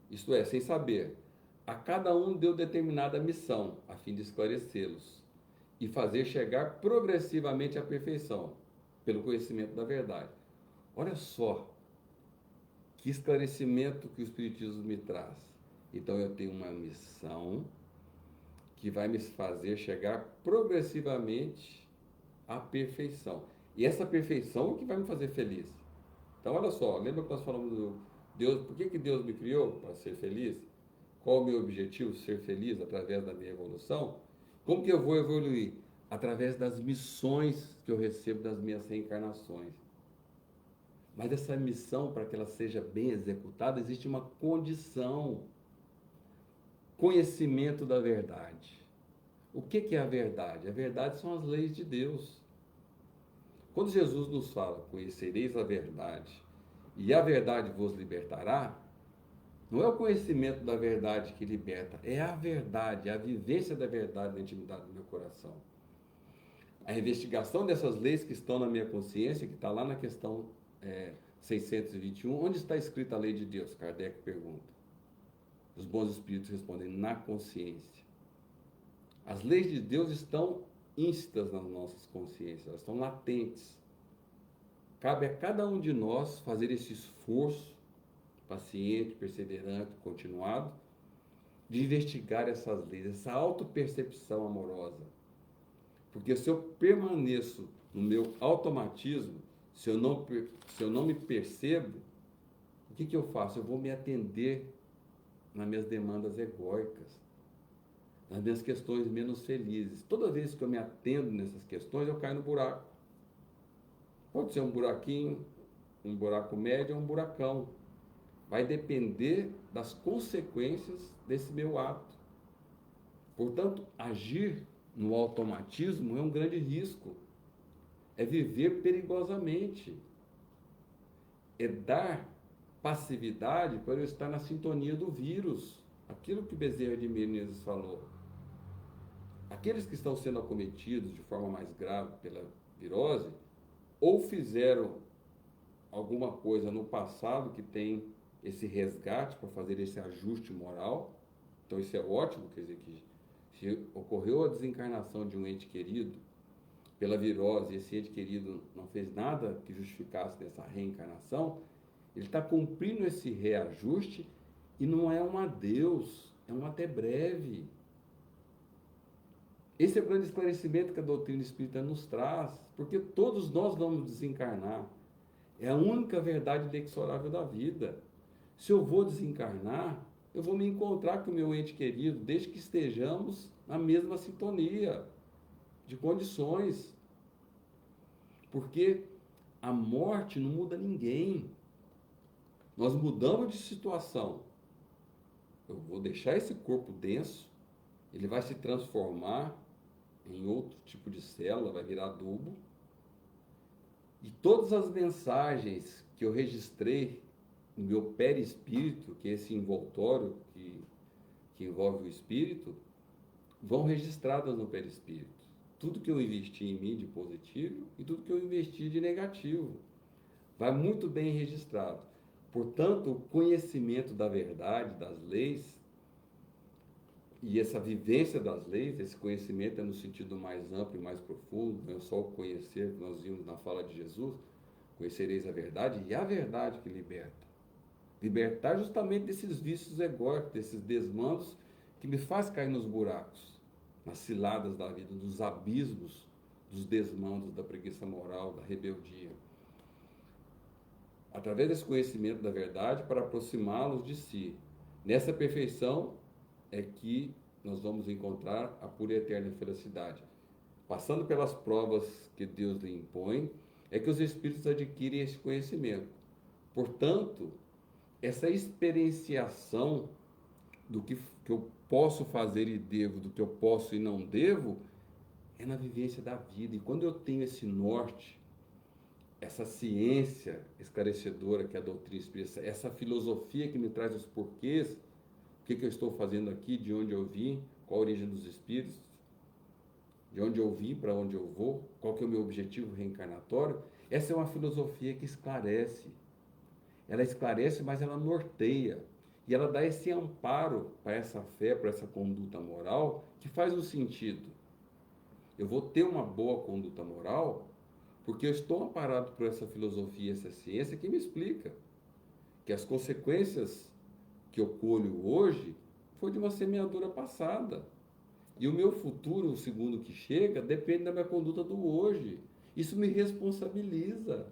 Isto é, sem saber. A cada um deu determinada missão, a fim de esclarecê-los e fazer chegar progressivamente à perfeição, pelo conhecimento da verdade. Olha só que esclarecimento que o Espiritismo me traz. Então eu tenho uma missão que vai me fazer chegar progressivamente à perfeição. E essa perfeição é que vai me fazer feliz. Então olha só, lembra que nós falamos do Deus, por que Deus me criou? Para ser feliz? Qual o meu objetivo? Ser feliz através da minha evolução? Como que eu vou evoluir? Através das missões que eu recebo das minhas reencarnações. Mas essa missão, para que ela seja bem executada, existe uma condição: conhecimento da verdade. O que é a verdade? A verdade são as leis de Deus. Quando Jesus nos fala, conhecereis a verdade, e a verdade vos libertará, não é o conhecimento da verdade que liberta, é a verdade, a vivência da verdade na intimidade do meu coração. A investigação dessas leis que estão na minha consciência, que está lá na questão 621, onde está escrita a lei de Deus? Kardec pergunta. Os bons espíritos respondem, na consciência. As leis de Deus estão íncitas nas nossas consciências, elas estão latentes. Cabe a cada um de nós fazer esse esforço paciente, perseverante, continuado, de investigar essas leis, essa autopercepção amorosa. Porque se eu permaneço no meu automatismo, se eu não me percebo, o que eu faço? Eu vou me atender nas minhas demandas egóicas, nas minhas questões menos felizes. Toda vez que eu me atendo nessas questões, eu caio no buraco. Pode ser um buraquinho, um buraco médio ou um buracão. Vai depender das consequências desse meu ato. Portanto, agir no automatismo é um grande risco. É viver perigosamente. É dar passividade para eu estar na sintonia do vírus. Aquilo que Bezerra de Menezes falou. Aqueles que estão sendo acometidos de forma mais grave pela virose, ou fizeram alguma coisa no passado que tem esse resgate para fazer esse ajuste moral, então isso é ótimo, quer dizer que se ocorreu a desencarnação de um ente querido pela virose, e esse ente querido não fez nada que justificasse dessa reencarnação, ele está cumprindo esse reajuste e não é um adeus, é um até breve. Esse é o grande esclarecimento que a doutrina espírita nos traz, porque todos nós vamos desencarnar. É a única verdade inexorável da vida. Se eu vou desencarnar, eu vou me encontrar com o meu ente querido, desde que estejamos na mesma sintonia de condições. Porque a morte não muda ninguém. Nós mudamos de situação. Eu vou deixar esse corpo denso, ele vai se transformar em outro tipo de célula, vai virar adubo. E todas as mensagens que eu registrei no meu perispírito, que é esse envoltório que envolve o espírito, vão registradas no perispírito. Tudo que eu investi em mim de positivo e tudo que eu investi de negativo. Vai muito bem registrado. Portanto, o conhecimento da verdade, das leis, e essa vivência das leis, esse conhecimento é no sentido mais amplo e mais profundo, não é só o conhecer, que nós vimos na fala de Jesus, conhecereis a verdade, e a verdade que liberta. Libertar justamente desses vícios egóicos, desses desmandos que me faz cair nos buracos, nas ciladas da vida, dos abismos, dos desmandos da preguiça moral, da rebeldia. Através desse conhecimento da verdade, para aproximá-los de si. Nessa perfeição é que nós vamos encontrar a pura e eterna felicidade. Passando pelas provas que Deus lhe impõe, é que os espíritos adquirem esse conhecimento. Portanto, essa experienciação do que eu posso fazer e devo, do que eu posso e não devo, é na vivência da vida. E quando eu tenho esse norte, essa ciência esclarecedora que a doutrina expressa, essa filosofia que me traz os porquês, o que eu estou fazendo aqui, de onde eu vim, qual a origem dos espíritos, de onde eu vim, para onde eu vou, qual que é o meu objetivo reencarnatório, essa é uma filosofia que esclarece. Ela esclarece, mas ela norteia. E ela dá esse amparo para essa fé, para essa conduta moral, que faz um sentido. Eu vou ter uma boa conduta moral porque eu estou amparado por essa filosofia, essa ciência que me explica que as consequências que eu colho hoje foi de uma semeadura passada. E o meu futuro, o segundo que chega, depende da minha conduta do hoje. Isso me responsabiliza.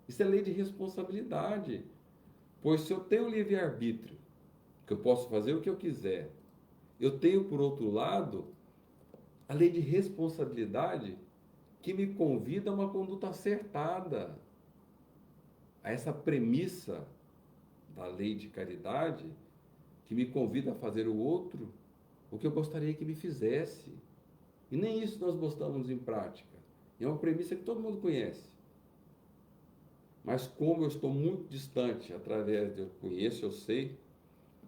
Isso é lei de responsabilidade. Pois se eu tenho livre-arbítrio, que eu posso fazer o que eu quiser, eu tenho, por outro lado, a lei de responsabilidade que me convida a uma conduta acertada. A essa premissa da lei de caridade que me convida a fazer o outro o que eu gostaria que me fizesse. E nem isso nós botamos em prática. É uma premissa que todo mundo conhece. Mas como eu estou muito distante, através de eu conheço, eu sei,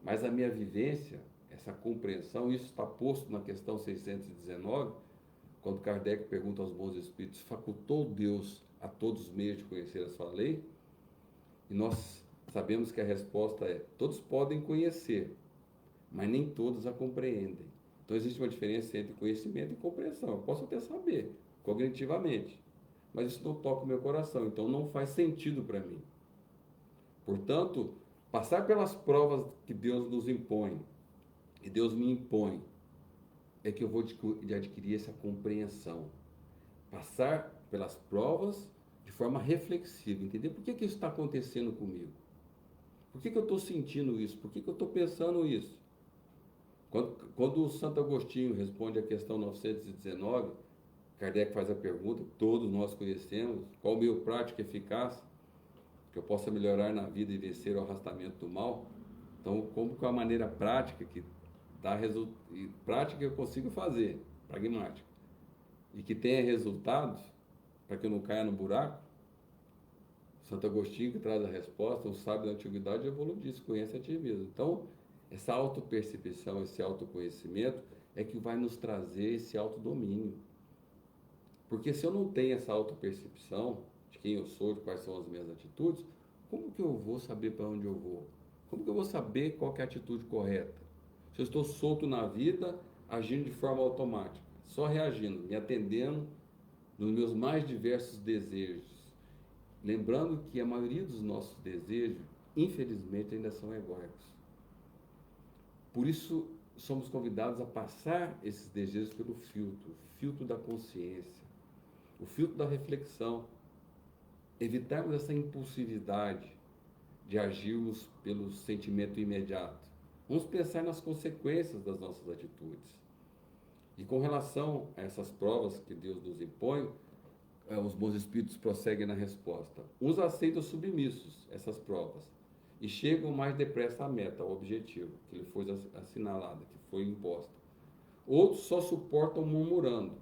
mas a minha vivência, essa compreensão, isso está posto na questão 619, quando Kardec pergunta aos bons espíritos, facultou Deus a todos os meios de conhecer a sua lei? E nós sabemos que a resposta é, todos podem conhecer, mas nem todos a compreendem. Então existe uma diferença entre conhecimento e compreensão. Eu posso até saber, cognitivamente, mas isso não toca o meu coração, então não faz sentido para mim. Portanto, passar pelas provas que Deus nos impõe, e Deus me impõe, é que eu vou adquirir essa compreensão. Passar pelas provas de forma reflexiva, entender por que isso está acontecendo comigo. Por que eu estou sentindo isso? Por que eu estou pensando isso? Quando o Santo Agostinho responde a questão 919, Kardec faz a pergunta, todos nós conhecemos, qual o meio prático e eficaz que eu possa melhorar na vida e vencer o arrastamento do mal? Então, como que é a maneira prática que dá prática que eu consigo fazer, pragmática, e que tenha resultados para que eu não caia no buraco? Santo Agostinho que traz a resposta, o sábio da antiguidade evoluiu disso, conhece a ti mesmo. Então, essa autopercepção, esse autoconhecimento é que vai nos trazer esse autodomínio. Porque se eu não tenho essa autopercepção de quem eu sou, de quais são as minhas atitudes, como que eu vou saber para onde eu vou? Como que eu vou saber qual que é a atitude correta? Se eu estou solto na vida, agindo de forma automática, só reagindo, me atendendo nos meus mais diversos desejos. Lembrando que a maioria dos nossos desejos, infelizmente, ainda são egóicos. Por isso, somos convidados a passar esses desejos pelo filtro, o filtro da consciência, o filtro da reflexão. Evitarmos essa impulsividade de agirmos pelo sentimento imediato. Vamos pensar nas consequências das nossas atitudes. E com relação a essas provas que Deus nos impõe, os bons espíritos prosseguem na resposta. Uns aceitam submissos essas provas e chegam mais depressa à meta, ao objetivo, que lhe foi assinalada, que foi imposta. Outros só suportam murmurando,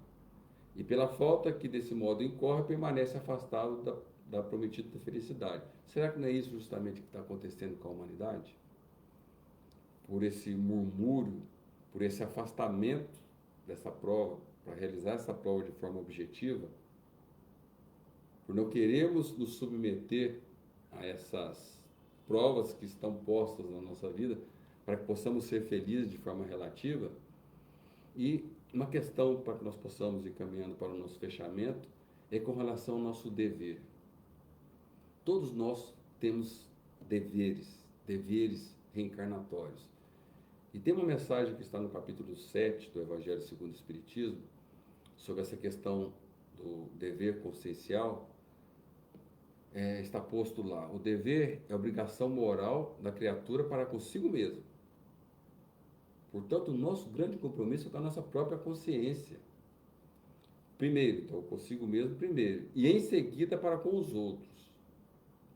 e pela falta que desse modo incorre, permanece afastado da prometida felicidade. Será que não é isso justamente que está acontecendo com a humanidade? Por esse murmúrio, por esse afastamento dessa prova, para realizar essa prova de forma objetiva, por não querermos nos submeter a essas provas que estão postas na nossa vida, para que possamos ser felizes de forma relativa. E uma questão para que nós possamos ir caminhando para o nosso fechamento é com relação ao nosso dever. Todos nós temos deveres reencarnatórios. E tem uma mensagem que está no capítulo 7 do Evangelho segundo o Espiritismo, sobre essa questão do dever consciencial. Está posto lá: o dever é a obrigação moral da criatura para consigo mesmo. Portanto, o nosso grande compromisso é com a nossa própria consciência. Primeiro, então, consigo mesmo primeiro. E em seguida para com os outros.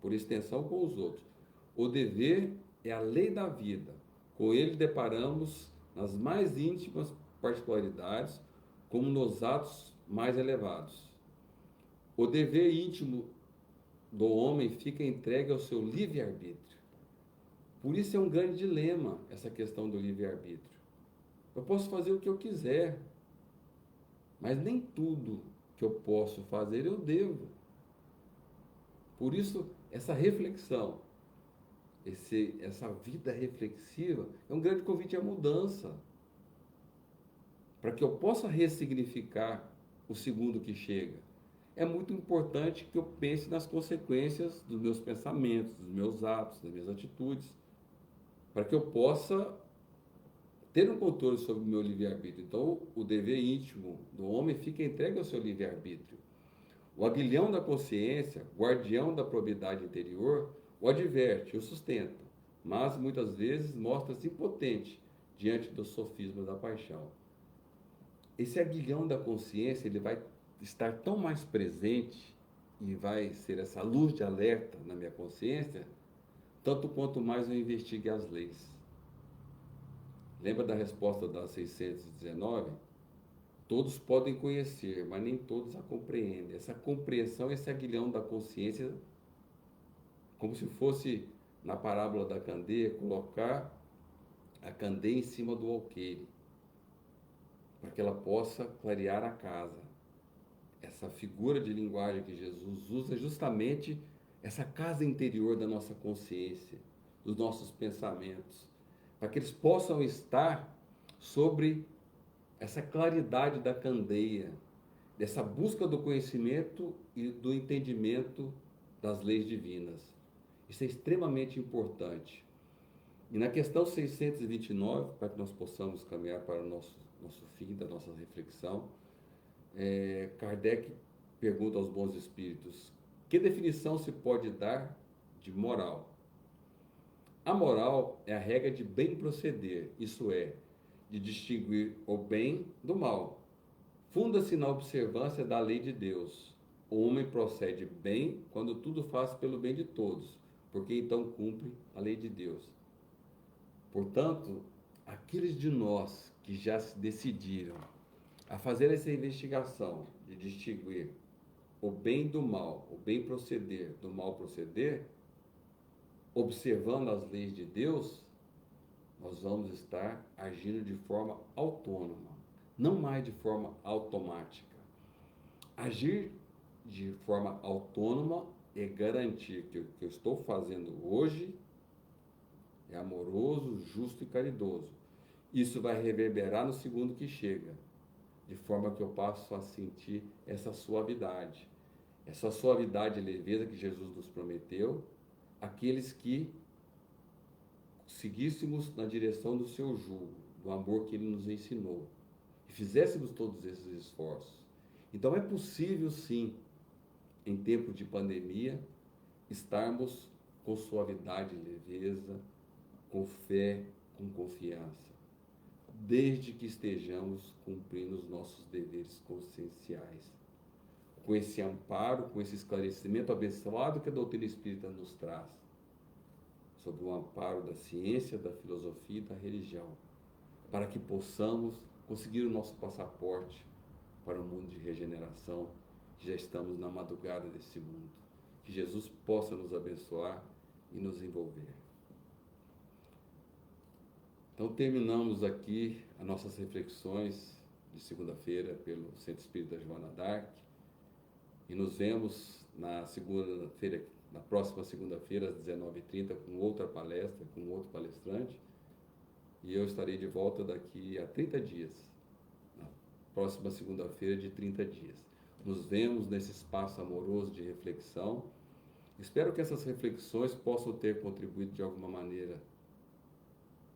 Por extensão, com os outros. O dever é a lei da vida. Com ele deparamos nas mais íntimas particularidades, como nos atos mais elevados. O dever íntimo do homem fica entregue ao seu livre-arbítrio. Por isso é um grande dilema essa questão do livre-arbítrio. Eu posso fazer o que eu quiser, mas nem tudo que eu posso fazer eu devo. Por isso, essa reflexão, essa vida reflexiva, é um grande convite à mudança. Para que eu possa ressignificar o segundo que chega, é muito importante que eu pense nas consequências dos meus pensamentos, dos meus atos, das minhas atitudes, para que eu possa ter um controle sobre o meu livre-arbítrio. Então, o dever íntimo do homem fica entregue ao seu livre-arbítrio. O aguilhão da consciência, guardião da probidade interior, o adverte, o sustenta, mas muitas vezes mostra-se impotente diante dos sofismas da paixão. Esse aguilhão da consciência, ele vai estar tão mais presente e vai ser essa luz de alerta na minha consciência, tanto quanto mais eu investigue as leis. Lembra da resposta da 619? Todos podem conhecer, mas nem todos a compreendem. Essa compreensão, esse aguilhão da consciência, como se fosse, na parábola da candeia, colocar a candeia em cima do alqueire, para que ela possa clarear a casa. Essa figura de linguagem que Jesus usa é justamente essa casa interior da nossa consciência, dos nossos pensamentos, para que eles possam estar sobre essa claridade da candeia, dessa busca do conhecimento e do entendimento das leis divinas. Isso é extremamente importante. E na questão 629, para que nós possamos caminhar para o nosso fim da nossa reflexão, Kardec pergunta aos bons espíritos: que definição se pode dar de moral? A moral é a regra de bem proceder, isso é, de distinguir o bem do mal. Funda-se na observância da lei de Deus. O homem procede bem quando tudo faz pelo bem de todos, porque então cumpre a lei de Deus. Portanto, aqueles de nós que já se decidiram a fazer essa investigação de distinguir o bem do mal, o bem proceder do mal proceder, observando as leis de Deus, nós vamos estar agindo de forma autônoma, não mais de forma automática. Agir de forma autônoma é garantir que o que eu estou fazendo hoje é amoroso, justo e caridoso. Isso vai reverberar no segundo que chega, de forma que eu passo a sentir essa suavidade e leveza que Jesus nos prometeu, aqueles que seguíssemos na direção do seu jugo, do amor que ele nos ensinou, e fizéssemos todos esses esforços. Então é possível, sim, em tempo de pandemia, estarmos com suavidade e leveza, com fé, com confiança, desde que estejamos cumprindo os nossos deveres conscienciais. com esse amparo, com esse esclarecimento abençoado que a doutrina espírita nos traz, sob o amparo da ciência, da filosofia e da religião, para que possamos conseguir o nosso passaporte para o mundo de regeneração, que já estamos na madrugada desse mundo. Que Jesus possa nos abençoar e nos envolver. Então, terminamos aqui as nossas reflexões de segunda-feira pelo Centro Espírita Joana d'Arc e nos vemos na segunda-feira, na próxima segunda-feira, às 19h30, com outra palestra, com outro palestrante, e eu estarei de volta daqui a 30 dias, na próxima segunda-feira de 30 dias. Nos vemos nesse espaço amoroso de reflexão. Espero que essas reflexões possam ter contribuído de alguma maneira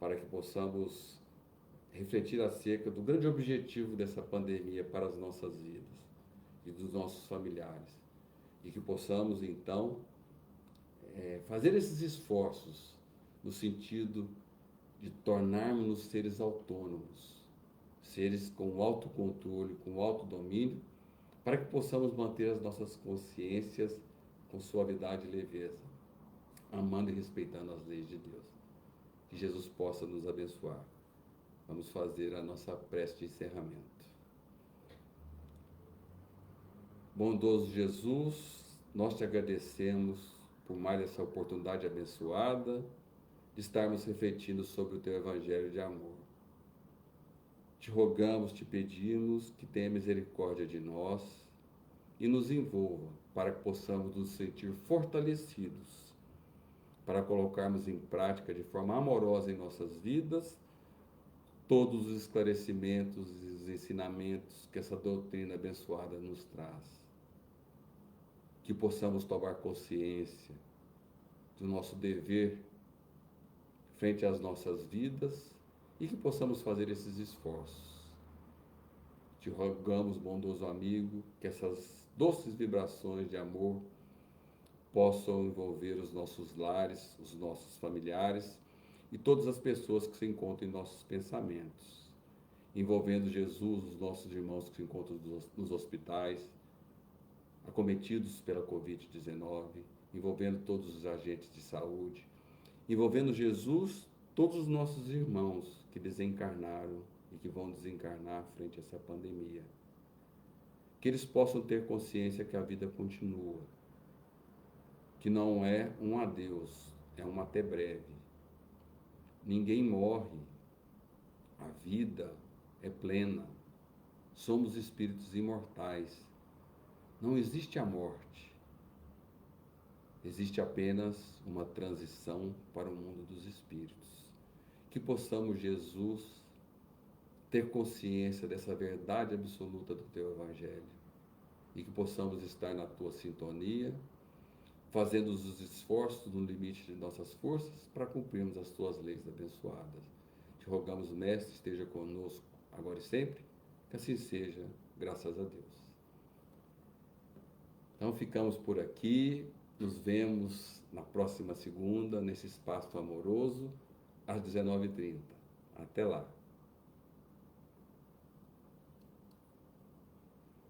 para que possamos refletir acerca do grande objetivo dessa pandemia para as nossas vidas e dos nossos familiares. E que possamos, então, fazer esses esforços no sentido de tornarmos-nos seres autônomos, seres com autocontrole, com autodomínio, para que possamos manter as nossas consciências com suavidade e leveza, amando e respeitando as leis de Deus. Que Jesus possa nos abençoar. Vamos fazer a nossa prece de encerramento. Bondoso Jesus, nós te agradecemos por mais essa oportunidade abençoada de estarmos refletindo sobre o teu evangelho de amor. Te rogamos, te pedimos que tenha misericórdia de nós e nos envolva para que possamos nos sentir fortalecidos para colocarmos em prática de forma amorosa em nossas vidas todos os esclarecimentos e os ensinamentos que essa doutrina abençoada nos traz. Que possamos tomar consciência do nosso dever frente às nossas vidas e que possamos fazer esses esforços. Te rogamos, bondoso amigo, que essas doces vibrações de amor possam envolver os nossos lares, os nossos familiares e todas as pessoas que se encontram em nossos pensamentos, envolvendo Jesus, os nossos irmãos que se encontram nos hospitais, acometidos pela Covid-19, envolvendo todos os agentes de saúde, envolvendo Jesus, todos os nossos irmãos que desencarnaram e que vão desencarnar frente a essa pandemia. Que eles possam ter consciência que a vida continua, que não é um adeus, é um até breve. Ninguém morre, a vida é plena, somos espíritos imortais, não existe a morte, existe apenas uma transição para o mundo dos espíritos. Que possamos, Jesus, ter consciência dessa verdade absoluta do teu evangelho e que possamos estar na tua sintonia, fazendo os esforços no limite de nossas forças para cumprirmos as tuas leis abençoadas. Te rogamos, Mestre, esteja conosco agora e sempre, que assim seja, graças a Deus. Então ficamos por aqui, nos vemos na próxima segunda, nesse espaço amoroso, às 19h30. Até lá.